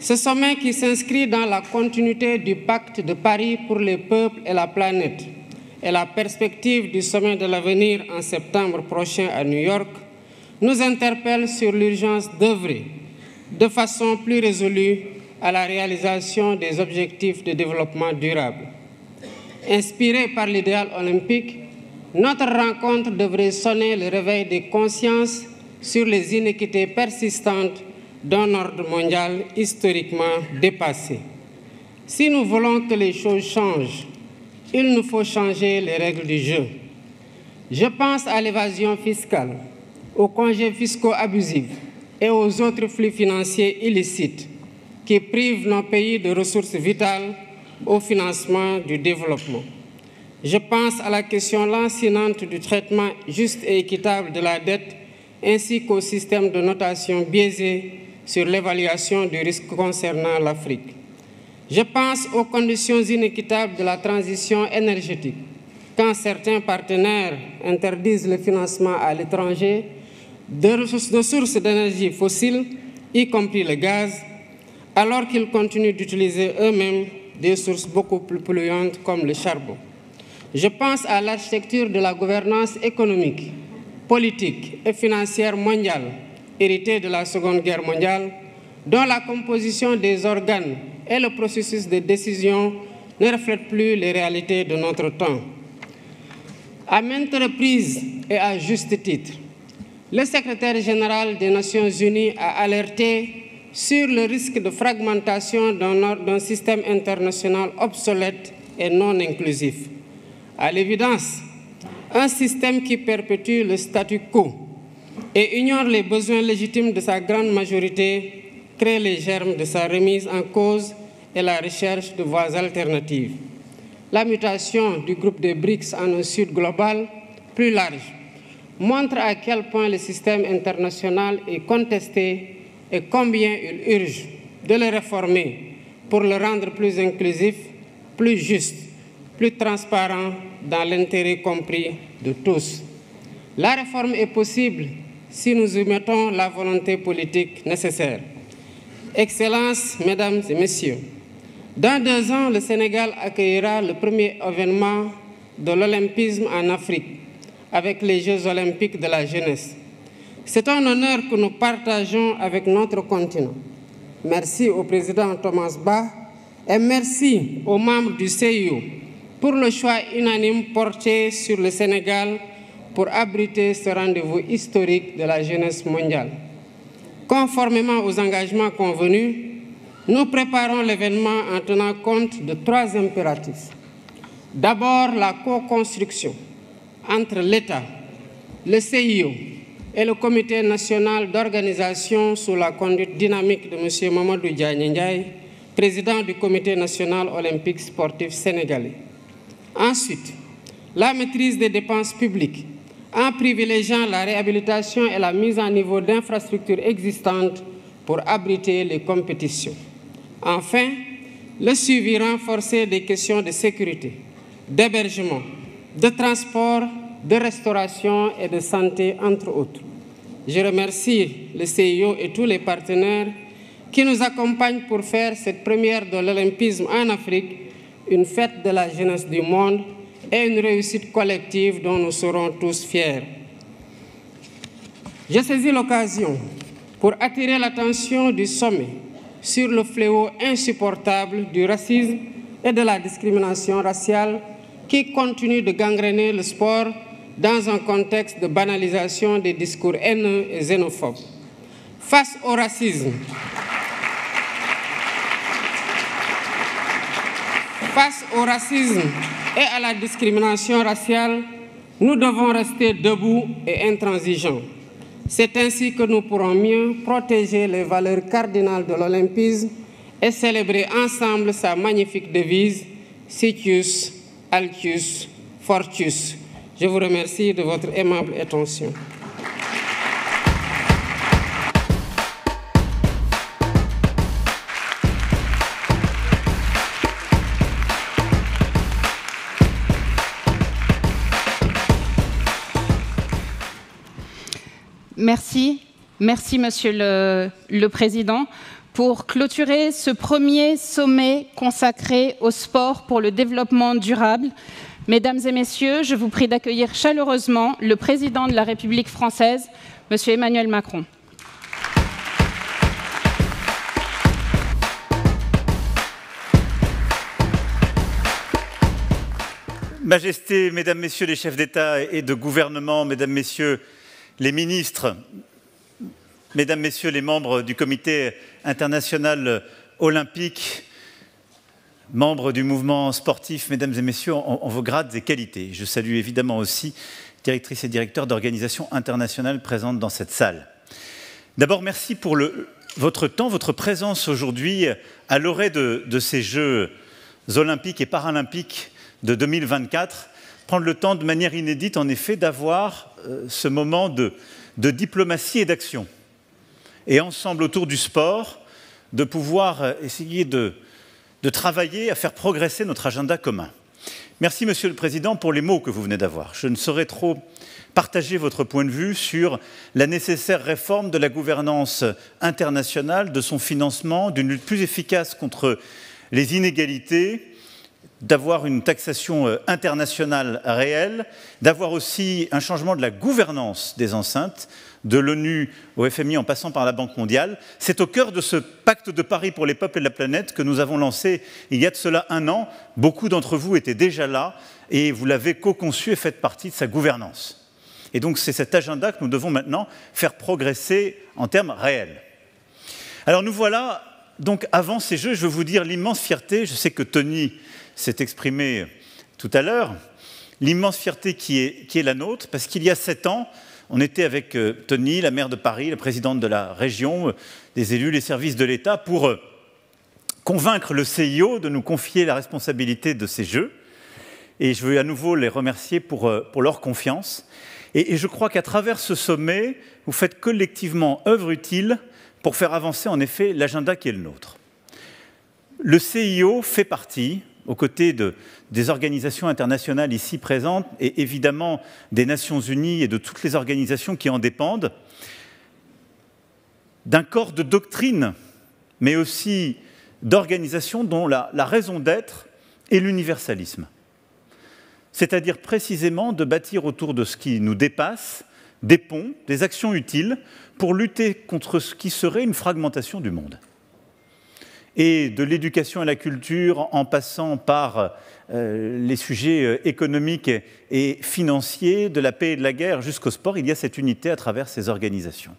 ce sommet qui s'inscrit dans la continuité du pacte de Paris pour les peuples et la planète et la perspective du sommet de l'avenir en septembre prochain à New York, nous interpelle sur l'urgence d'œuvrer de façon plus résolue à la réalisation des objectifs de développement durable. Inspiré par l'idéal olympique, notre rencontre devrait sonner le réveil des consciences sur les inéquités persistantes d'un ordre mondial historiquement dépassé. Si nous voulons que les choses changent, il nous faut changer les règles du jeu. Je pense à l'évasion fiscale, aux congés fiscaux abusifs et aux autres flux financiers illicites qui privent nos pays de ressources vitales au financement du développement. Je pense à la question lancinante du traitement juste et équitable de la dette ainsi qu'au système de notation biaisé sur l'évaluation du risque concernant l'Afrique. Je pense aux conditions inéquitables de la transition énergétique, quand certains partenaires interdisent le financement à l'étranger de sources d'énergie fossiles, y compris le gaz, alors qu'ils continuent d'utiliser eux-mêmes des sources beaucoup plus polluantes comme le charbon. Je pense à l'architecture de la gouvernance économique, politique et financière mondiale, héritée de la Seconde Guerre mondiale, dont la composition des organes et le processus de décision ne reflètent plus les réalités de notre temps. À maintes reprises et à juste titre, le secrétaire général des Nations Unies a alerté sur le risque de fragmentation d'un système international obsolète et non inclusif. À l'évidence, un système qui perpétue le statu quo et ignore les besoins légitimes de sa grande majorité crée les germes de sa remise en cause et la recherche de voies alternatives. La mutation du groupe des BRICS en un sud global plus large montre à quel point le système international est contesté et combien il urge de le réformer pour le rendre plus inclusif, plus juste, plus transparent dans l'intérêt compris de tous. La réforme est possible si nous y mettons la volonté politique nécessaire. Excellences, Mesdames et Messieurs, dans 2 ans, le Sénégal accueillera le premier événement de l'olympisme en Afrique avec les Jeux olympiques de la jeunesse. C'est un honneur que nous partageons avec notre continent. Merci au président Thomas Bach et merci aux membres du CIO pour le choix unanime porté sur le Sénégal pour abriter ce rendez-vous historique de la jeunesse mondiale. Conformément aux engagements convenus, nous préparons l'événement en tenant compte de 3 impératifs. D'abord, la co-construction entre l'État, le CIO et le Comité national d'organisation sous la conduite dynamique de M. Mamadou Diagne Ndiaye, président du Comité national olympique sportif sénégalais. Ensuite, la maîtrise des dépenses publiques en privilégiant la réhabilitation et la mise à niveau d'infrastructures existantes pour abriter les compétitions. Enfin, le suivi renforcé des questions de sécurité, d'hébergement, de transport, de restauration et de santé, entre autres. Je remercie le CIO et tous les partenaires qui nous accompagnent pour faire cette première de l'olympisme en Afrique une fête de la jeunesse du monde et une réussite collective dont nous serons tous fiers. J'ai saisi l'occasion pour attirer l'attention du sommet sur le fléau insupportable du racisme et de la discrimination raciale qui continue de gangréner le sport dans un contexte de banalisation des discours haineux et xénophobes. Face au racisme, et à la discrimination raciale, nous devons rester debout et intransigeants. C'est ainsi que nous pourrons mieux protéger les valeurs cardinales de l'olympisme et célébrer ensemble sa magnifique devise « Citius, Altius, Fortius ». Je vous remercie de votre aimable attention. Merci Monsieur le Président. Pour clôturer ce premier sommet consacré au sport pour le développement durable, Mesdames et Messieurs, je vous prie d'accueillir chaleureusement le Président de la République française, Monsieur Emmanuel Macron. Majesté, Mesdames, Messieurs les chefs d'État et de gouvernement, Mesdames, Messieurs les ministres, Mesdames, Messieurs les membres du Comité international olympique, membres du mouvement sportif, Mesdames et Messieurs, en vos grades et qualités. Je salue évidemment aussi directrices et directeurs d'organisations internationales présentes dans cette salle. D'abord, merci pour votre temps, votre présence aujourd'hui à l'orée de ces Jeux olympiques et paralympiques de 2024. Prendre le temps de manière inédite, en effet, d'avoir ce moment de diplomatie et d'action. Et ensemble, autour du sport, de pouvoir essayer de travailler à faire progresser notre agenda commun. Merci, Monsieur le Président, pour les mots que vous venez d'avoir. Je ne saurais trop partager votre point de vue sur la nécessaire réforme de la gouvernance internationale, de son financement, d'une lutte plus efficace contre les inégalités, d'avoir une taxation internationale réelle, d'avoir aussi un changement de la gouvernance des enceintes, de l'ONU au FMI en passant par la Banque mondiale. C'est au cœur de ce pacte de Paris pour les peuples et la planète que nous avons lancé il y a de cela 1 an. Beaucoup d'entre vous étaient déjà là et vous l'avez co-conçu et faites partie de sa gouvernance. Et donc c'est cet agenda que nous devons maintenant faire progresser en termes réels. Alors nous voilà, donc avant ces Jeux, je veux vous dire l'immense fierté, je sais que Tony s'est exprimé tout à l'heure, l'immense fierté qui est la nôtre, parce qu'il y a 7 ans, on était avec Tony, la maire de Paris, la présidente de la région, des élus, les services de l'État, pour convaincre le CIO de nous confier la responsabilité de ces Jeux. Et je veux à nouveau les remercier pour leur confiance. Et je crois qu'à travers ce sommet, vous faites collectivement œuvre utile pour faire avancer en effet l'agenda qui est le nôtre. Le CIO fait partie, aux côtés des organisations internationales ici présentes et évidemment des Nations Unies et de toutes les organisations qui en dépendent, d'un corps de doctrine, mais aussi d'organisations dont la raison d'être est l'universalisme. C'est-à-dire précisément de bâtir autour de ce qui nous dépasse des ponts, des actions utiles pour lutter contre ce qui serait une fragmentation du monde. Et de l'éducation à la culture, en passant par les sujets économiques et financiers, de la paix et de la guerre jusqu'au sport, il y a cette unité à travers ces organisations.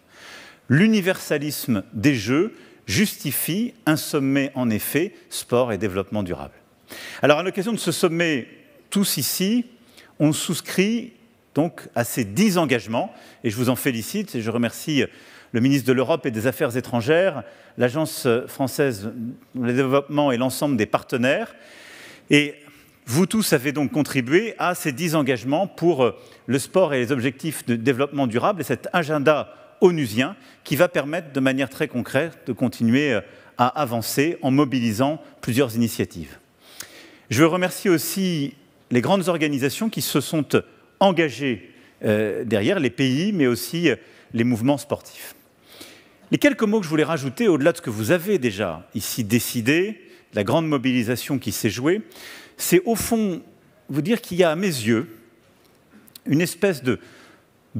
L'universalisme des Jeux justifie un sommet, en effet, sport et développement durable. Alors, à l'occasion de ce sommet, tous ici, on souscrit donc à ces 10 engagements, et je vous en félicite, et je remercie le ministre de l'Europe et des Affaires étrangères, l'Agence française pour le développement et l'ensemble des partenaires. Et vous tous avez donc contribué à ces 10 engagements pour le sport et les objectifs de développement durable et cet agenda onusien qui va permettre de manière très concrète de continuer à avancer en mobilisant plusieurs initiatives. Je veux remercier aussi les grandes organisations qui se sont engagées derrière, les pays, mais aussi les mouvements sportifs. Les quelques mots que je voulais rajouter, au-delà de ce que vous avez déjà ici décidé, la grande mobilisation qui s'est jouée, c'est au fond vous dire qu'il y a à mes yeux une espèce de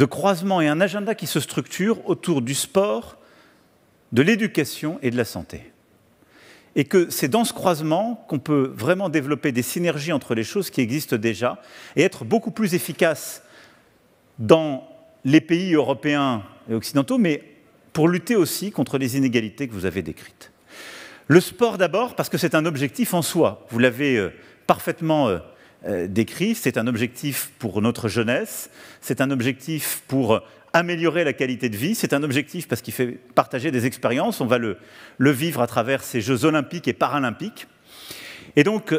croisement et un agenda qui se structure autour du sport, de l'éducation et de la santé. Et que c'est dans ce croisement qu'on peut vraiment développer des synergies entre les choses qui existent déjà et être beaucoup plus efficace dans les pays européens et occidentaux, mais pour lutter aussi contre les inégalités que vous avez décrites. Le sport d'abord, parce que c'est un objectif en soi. Vous l'avez parfaitement décrit, c'est un objectif pour notre jeunesse, c'est un objectif pour améliorer la qualité de vie, c'est un objectif parce qu'il fait partager des expériences, on va le vivre à travers ces Jeux olympiques et paralympiques. Et donc,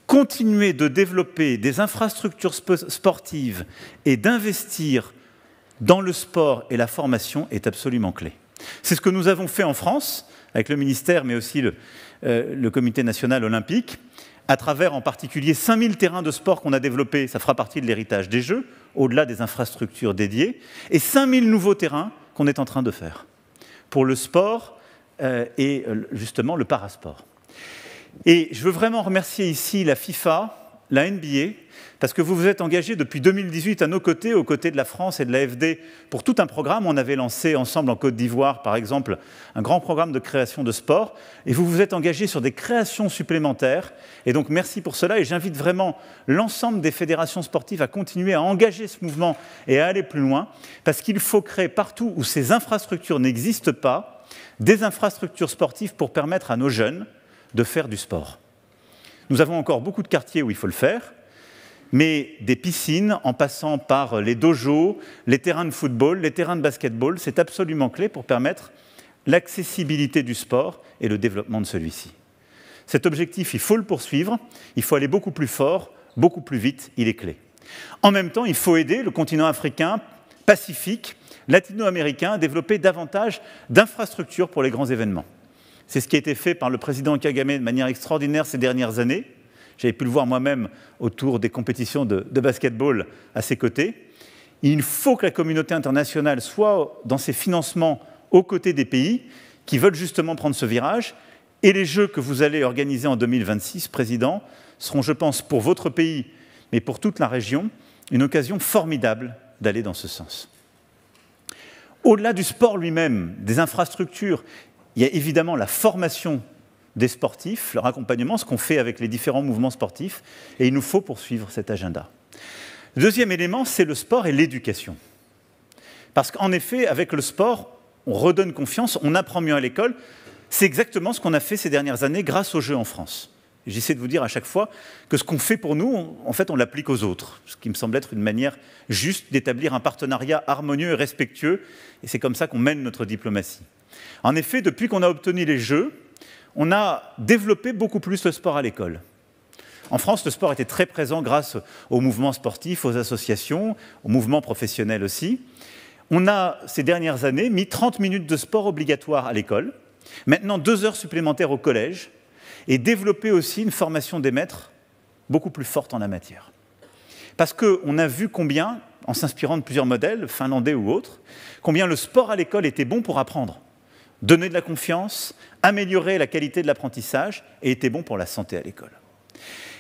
continuer de développer des infrastructures sportives et d'investir dans le sport et la formation est absolument clé. C'est ce que nous avons fait en France, avec le ministère, mais aussi le Comité national olympique, à travers en particulier 5000 terrains de sport qu'on a développés, ça fera partie de l'héritage des Jeux, au-delà des infrastructures dédiées, et 5000 nouveaux terrains qu'on est en train de faire pour le sport et justement le parasport. Et je veux vraiment remercier ici la FIFA la NBA, parce que vous vous êtes engagé depuis 2018 à nos côtés, aux côtés de la France et de l'AFD, pour tout un programme. On avait lancé ensemble en Côte d'Ivoire, par exemple, un grand programme de création de sport, et vous vous êtes engagé sur des créations supplémentaires. Et donc, merci pour cela, et j'invite vraiment l'ensemble des fédérations sportives à continuer à engager ce mouvement et à aller plus loin, parce qu'il faut créer partout où ces infrastructures n'existent pas, des infrastructures sportives pour permettre à nos jeunes de faire du sport. Nous avons encore beaucoup de quartiers où il faut le faire, mais des piscines, en passant par les dojos, les terrains de football, les terrains de basketball, c'est absolument clé pour permettre l'accessibilité du sport et le développement de celui-ci. Cet objectif, il faut le poursuivre, il faut aller beaucoup plus fort, beaucoup plus vite, il est clé. En même temps, il faut aider le continent africain, pacifique, latino-américain à développer davantage d'infrastructures pour les grands événements. C'est ce qui a été fait par le président Kagame de manière extraordinaire ces dernières années. J'avais pu le voir moi-même autour des compétitions de basketball à ses côtés. Il faut que la communauté internationale soit dans ses financements aux côtés des pays qui veulent justement prendre ce virage. Et les Jeux que vous allez organiser en 2026, Président, seront, je pense, pour votre pays, mais pour toute la région, une occasion formidable d'aller dans ce sens. Au-delà du sport lui-même, des infrastructures, il y a évidemment la formation des sportifs, leur accompagnement, ce qu'on fait avec les différents mouvements sportifs, et il nous faut poursuivre cet agenda. Le deuxième élément, c'est le sport et l'éducation. Parce qu'en effet, avec le sport, on redonne confiance, on apprend mieux à l'école. C'est exactement ce qu'on a fait ces dernières années grâce aux Jeux en France. J'essaie de vous dire à chaque fois que ce qu'on fait pour nous, en fait, on l'applique aux autres, ce qui me semble être une manière juste d'établir un partenariat harmonieux et respectueux, et c'est comme ça qu'on mène notre diplomatie. En effet, depuis qu'on a obtenu les Jeux, on a développé beaucoup plus le sport à l'école. En France, le sport était très présent grâce aux mouvements sportifs, aux associations, aux mouvements professionnels aussi. On a, ces dernières années, mis 30 minutes de sport obligatoire à l'école, maintenant 2 heures supplémentaires au collège, et développé aussi une formation des maîtres beaucoup plus forte en la matière. Parce qu'on a vu combien, en s'inspirant de plusieurs modèles, finlandais ou autres, combien le sport à l'école était bon pour apprendre, donner de la confiance, améliorer la qualité de l'apprentissage et était bon pour la santé à l'école.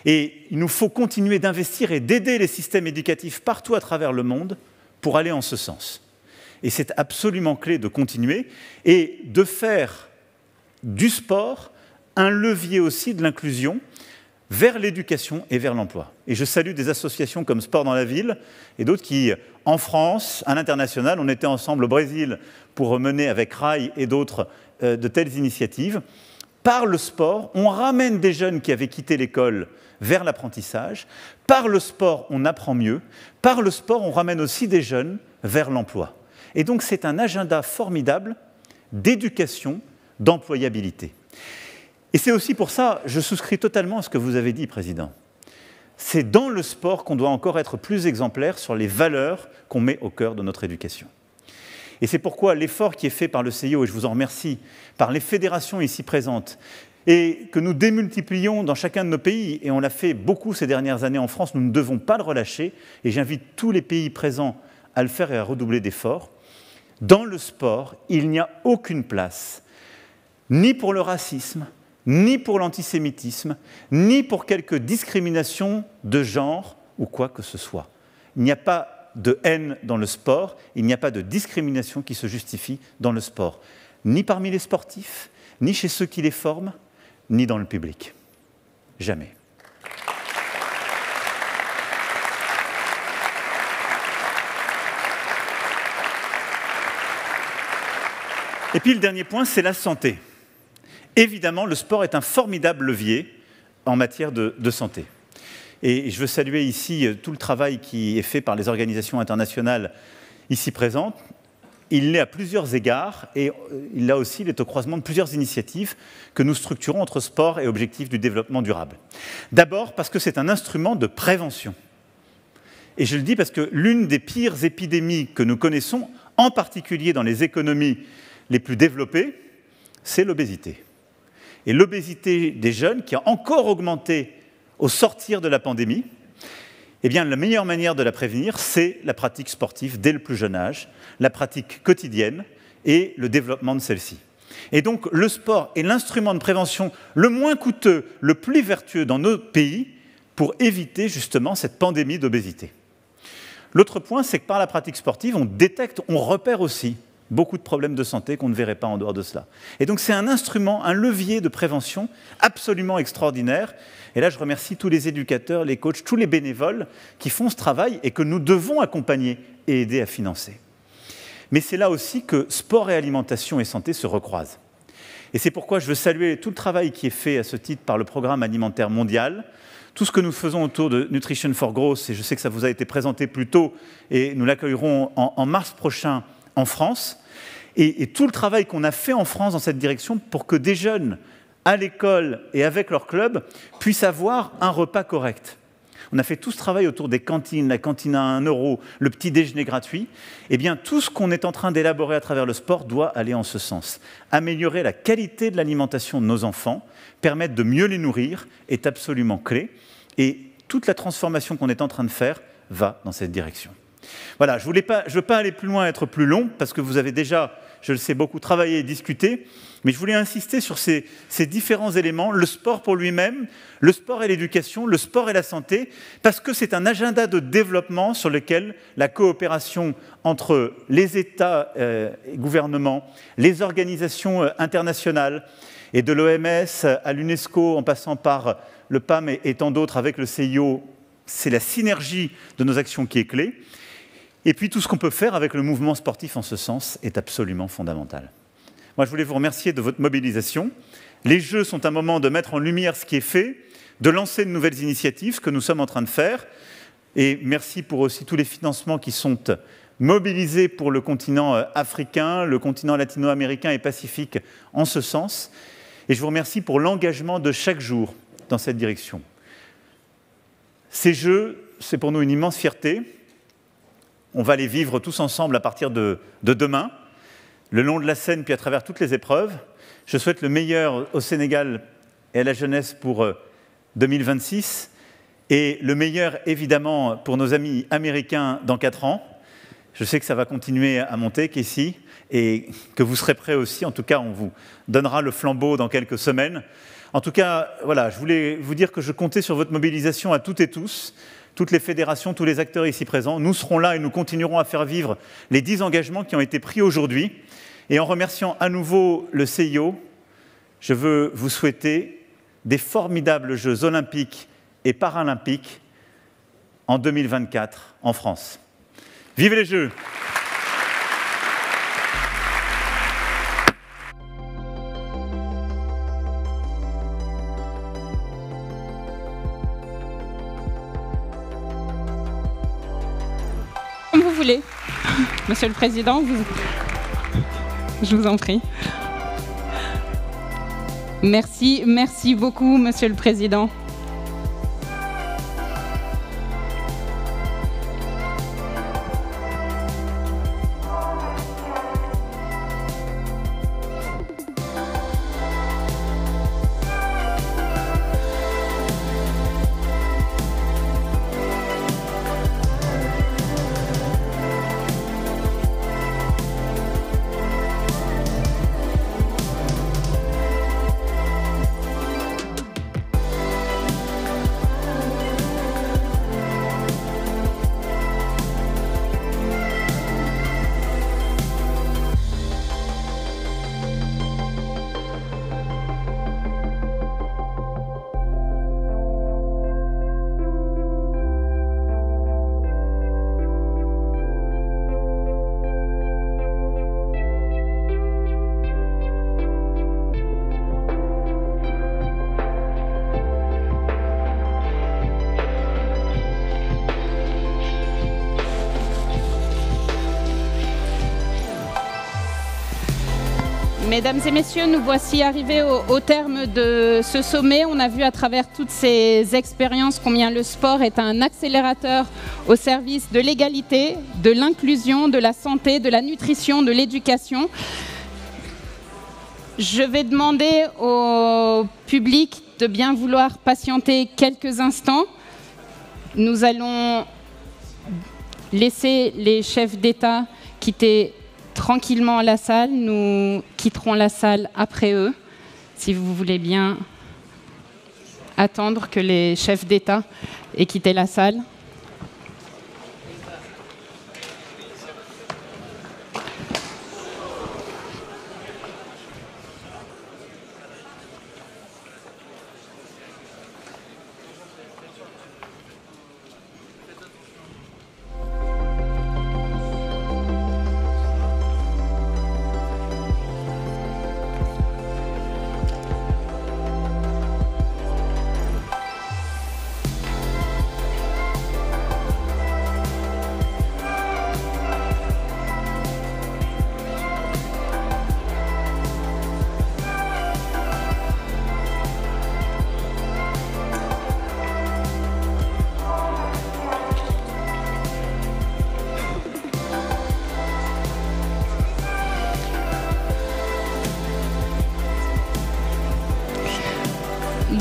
Et il nous faut continuer d'investir et d'aider les systèmes éducatifs partout à travers le monde pour aller en ce sens. Et c'est absolument clé de continuer et de faire du sport un levier aussi de l'inclusion vers l'éducation et vers l'emploi. Et je salue des associations comme Sport dans la ville et d'autres qui, en France, à l'international, on était ensemble au Brésil pour mener avec RAI et d'autres de telles initiatives. Par le sport, on ramène des jeunes qui avaient quitté l'école vers l'apprentissage. Par le sport, on apprend mieux. Par le sport, on ramène aussi des jeunes vers l'emploi. Et donc, c'est un agenda formidable d'éducation, d'employabilité. Et c'est aussi pour ça, je souscris totalement à ce que vous avez dit, Président. C'est dans le sport qu'on doit encore être plus exemplaire sur les valeurs qu'on met au cœur de notre éducation. Et c'est pourquoi l'effort qui est fait par le CIO, et je vous en remercie, par les fédérations ici présentes, et que nous démultiplions dans chacun de nos pays, et on l'a fait beaucoup ces dernières années en France, nous ne devons pas le relâcher, et j'invite tous les pays présents à le faire et à redoubler d'efforts. Dans le sport, il n'y a aucune place, ni pour le racisme, ni pour l'antisémitisme, ni pour quelque discrimination de genre ou quoi que ce soit. Il n'y a pas de haine dans le sport, il n'y a pas de discrimination qui se justifie dans le sport, ni parmi les sportifs, ni chez ceux qui les forment, ni dans le public. Jamais. Et puis le dernier point, c'est la santé. Évidemment, le sport est un formidable levier en matière de santé. Et je veux saluer ici tout le travail qui est fait par les organisations internationales ici présentes. Il l'est à plusieurs égards et il est au croisement de plusieurs initiatives que nous structurons entre sport et objectifs du développement durable. D'abord parce que c'est un instrument de prévention. Et je le dis parce que l'une des pires épidémies que nous connaissons, en particulier dans les économies les plus développées, c'est l'obésité. Et l'obésité des jeunes, qui a encore augmenté au sortir de la pandémie, eh bien, la meilleure manière de la prévenir, c'est la pratique sportive dès le plus jeune âge, la pratique quotidienne et le développement de celle-ci. Et donc, le sport est l'instrument de prévention le moins coûteux, le plus vertueux dans nos pays pour éviter justement cette pandémie d'obésité. L'autre point, c'est que par la pratique sportive, on détecte, on repère aussi beaucoup de problèmes de santé qu'on ne verrait pas en dehors de cela. Et donc c'est un instrument, un levier de prévention absolument extraordinaire. Et là, je remercie tous les éducateurs, les coachs, tous les bénévoles qui font ce travail et que nous devons accompagner et aider à financer. Mais c'est là aussi que sport et alimentation et santé se recroisent. Et c'est pourquoi je veux saluer tout le travail qui est fait à ce titre par le Programme alimentaire mondial, tout ce que nous faisons autour de Nutrition for Growth, et je sais que ça vous a été présenté plus tôt, et nous l'accueillerons en mars prochain en France, et tout le travail qu'on a fait en France dans cette direction pour que des jeunes, à l'école et avec leur club, puissent avoir un repas correct. On a fait tout ce travail autour des cantines, la cantine à 1 €, le petit déjeuner gratuit. Eh bien, tout ce qu'on est en train d'élaborer à travers le sport doit aller en ce sens. Améliorer la qualité de l'alimentation de nos enfants, permettre de mieux les nourrir, est absolument clé. Et toute la transformation qu'on est en train de faire va dans cette direction. Voilà, je ne veux pas aller plus loin, être plus long, parce que vous avez déjà, je le sais, beaucoup travaillé et discuté, mais je voulais insister sur ces différents éléments, le sport pour lui-même, le sport et l'éducation, le sport et la santé, parce que c'est un agenda de développement sur lequel la coopération entre les États et gouvernements, les organisations internationales, et de l'OMS à l'UNESCO, en passant par le PAM et tant d'autres avec le CIO, c'est la synergie de nos actions qui est clé. Et puis tout ce qu'on peut faire avec le mouvement sportif en ce sens est absolument fondamental. Moi, je voulais vous remercier de votre mobilisation. Les Jeux sont un moment de mettre en lumière ce qui est fait, de lancer de nouvelles initiatives, ce que nous sommes en train de faire. Et merci pour aussi tous les financements qui sont mobilisés pour le continent africain, le continent latino-américain et pacifique en ce sens. Et je vous remercie pour l'engagement de chaque jour dans cette direction. Ces Jeux, c'est pour nous une immense fierté. On va les vivre tous ensemble à partir de demain, le long de la Seine, puis à travers toutes les épreuves. Je souhaite le meilleur au Sénégal et à la jeunesse pour 2026, et le meilleur, évidemment, pour nos amis américains dans 4 ans. Je sais que ça va continuer à monter, Casey, et que vous serez prêts aussi. En tout cas, on vous donnera le flambeau dans quelques semaines. En tout cas, voilà, je voulais vous dire que je comptais sur votre mobilisation à toutes et tous, toutes les fédérations, tous les acteurs ici présents. Nous serons là et nous continuerons à faire vivre les 10 engagements qui ont été pris aujourd'hui. Et en remerciant à nouveau le CIO, je veux vous souhaiter des formidables Jeux olympiques et paralympiques en 2024 en France. Vive les Jeux! Comme vous voulez. Monsieur le Président, je vous en prie. Merci beaucoup, Monsieur le Président. Mesdames et messieurs, nous voici arrivés au terme de ce sommet. On a vu à travers toutes ces expériences combien le sport est un accélérateur au service de l'égalité, de l'inclusion, de la santé, de la nutrition, de l'éducation. Je vais demander au public de bien vouloir patienter quelques instants. Nous allons laisser les chefs d'État quitter tranquillement la salle. Nous quitterons la salle après eux, si vous voulez bien attendre que les chefs d'État aient quitté la salle.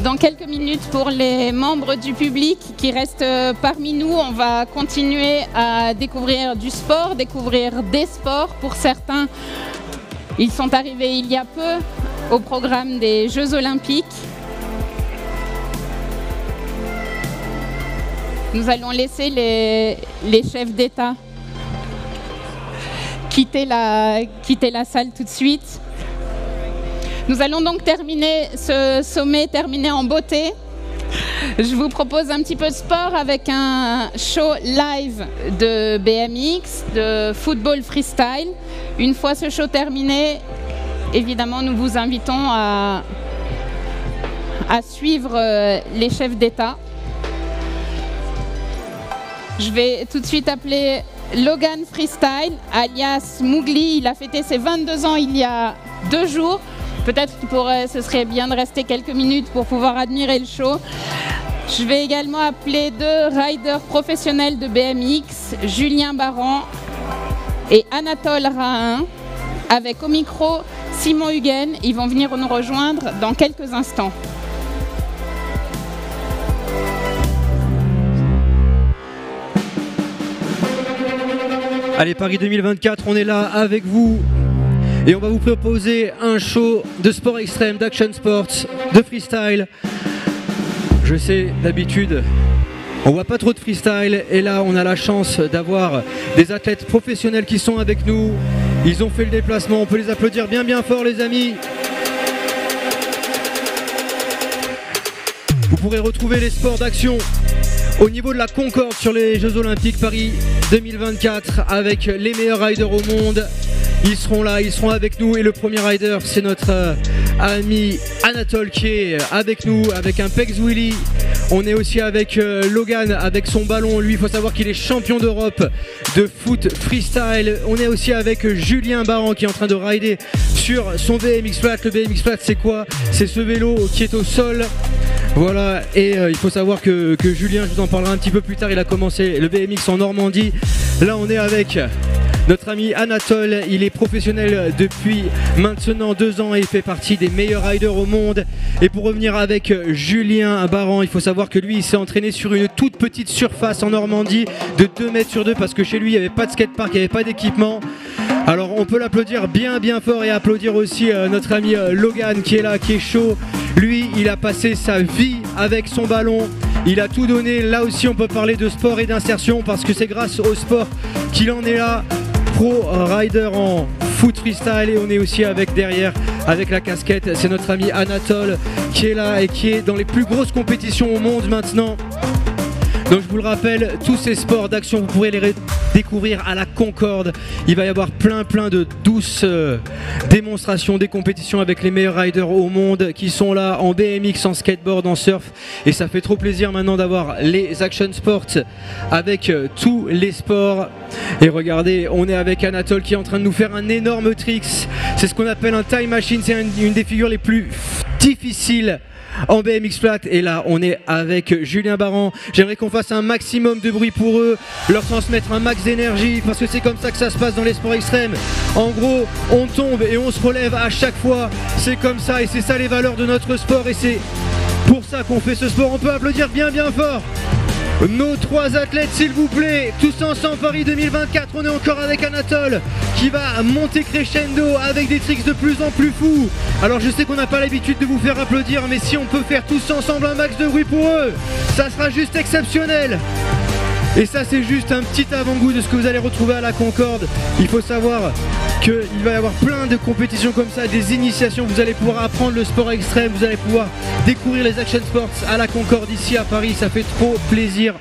Dans quelques minutes, pour les membres du public qui restent parmi nous, on va continuer à découvrir du sport, découvrir des sports. Pour certains, ils sont arrivés il y a peu au programme des Jeux Olympiques. Nous allons laisser les chefs d'État quitter la salle tout de suite. Nous allons donc terminer ce sommet, en beauté. Je vous propose un petit peu de sport avec un show live de BMX, de football freestyle. Une fois ce show terminé, évidemment, nous vous invitons à suivre les chefs d'État. Je vais tout de suite appeler Logan Freestyle, alias Mowgli. Il a fêté ses 22 ans il y a 2 jours. Peut-être ce serait bien de rester quelques minutes pour pouvoir admirer le show. Je vais également appeler 2 riders professionnels de BMX, Julien Baran et Anatole Rahin, avec au micro Simon Huguen. Ils vont venir nous rejoindre dans quelques instants. Allez, Paris 2024, on est là avec vous. Et on va vous proposer un show de sport extrême, d'action sports, de freestyle. Je sais, d'habitude, on voit pas trop de freestyle. Et là, on a la chance d'avoir des athlètes professionnels qui sont avec nous. Ils ont fait le déplacement. On peut les applaudir bien bien fort, les amis. Vous pourrez retrouver les sports d'action au niveau de la Concorde sur les Jeux Olympiques Paris 2024 avec les meilleurs riders au monde. Ils seront là, ils seront avec nous et le premier rider c'est notre ami Anatole qui est avec nous avec un Pex Willy. On est aussi avec Logan avec son ballon, lui il faut savoir qu'il est champion d'Europe de foot freestyle. On est aussi avec Julien Baran qui est en train de rider sur son BMX flat. Le BMX flat c'est quoi? C'est ce vélo qui est au sol. Voilà, et il faut savoir que Julien, je vous en parlerai un petit peu plus tard, il a commencé le BMX en Normandie. Là on est avec notre ami Anatole, il est professionnel depuis maintenant 2 ans et il fait partie des meilleurs riders au monde. Et pour revenir avec Julien Baran, il faut savoir que lui il s'est entraîné sur une toute petite surface en Normandie de 2 mètres sur 2 parce que chez lui il n'y avait pas de skatepark, il n'y avait pas d'équipement. Alors on peut l'applaudir bien bien fort et applaudir aussi notre ami Logan qui est là, qui est chaud. Lui il a passé sa vie avec son ballon. Il a tout donné. Là aussi on peut parler de sport et d'insertion parce que c'est grâce au sport qu'il en est là. Pro rider en foot freestyle et on est aussi avec derrière avec la casquette, c'est notre ami Anatole qui est là et qui est dans les plus grosses compétitions au monde maintenant. Donc je vous le rappelle, tous ces sports d'action, vous pourrez les découvrir à la Concorde. Il va y avoir plein de douces démonstrations, des compétitions avec les meilleurs riders au monde qui sont là en BMX, en skateboard, en surf. Et ça fait trop plaisir maintenant d'avoir les action sports avec tous les sports. Et regardez, on est avec Anatole qui est en train de nous faire un énorme tricks. C'est ce qu'on appelle un time machine, c'est une des figures les plus difficiles en BMX flat. Et là on est avec Julien Baran. J'aimerais qu'on fasse un maximum de bruit pour eux, leur transmettre un max d'énergie parce que c'est comme ça que ça se passe dans les sports extrêmes. En gros on tombe et on se relève à chaque fois, c'est comme ça et c'est ça les valeurs de notre sport et c'est pour ça qu'on fait ce sport. On peut applaudir bien fort nos 3 athlètes s'il vous plaît, tous ensemble Paris 2024. On est encore avec Anatole qui va monter crescendo avec des tricks de plus en plus fous. Alors je sais qu'on n'a pas l'habitude de vous faire applaudir, mais si on peut faire tous ensemble un max de bruit pour eux, ça sera juste exceptionnel. Et ça c'est juste un petit avant-goût de ce que vous allez retrouver à la Concorde. Il faut savoir qu'il va y avoir plein de compétitions comme ça, des initiations, vous allez pouvoir apprendre le sport extrême, vous allez pouvoir découvrir les action sports à la Concorde ici à Paris, ça fait trop plaisir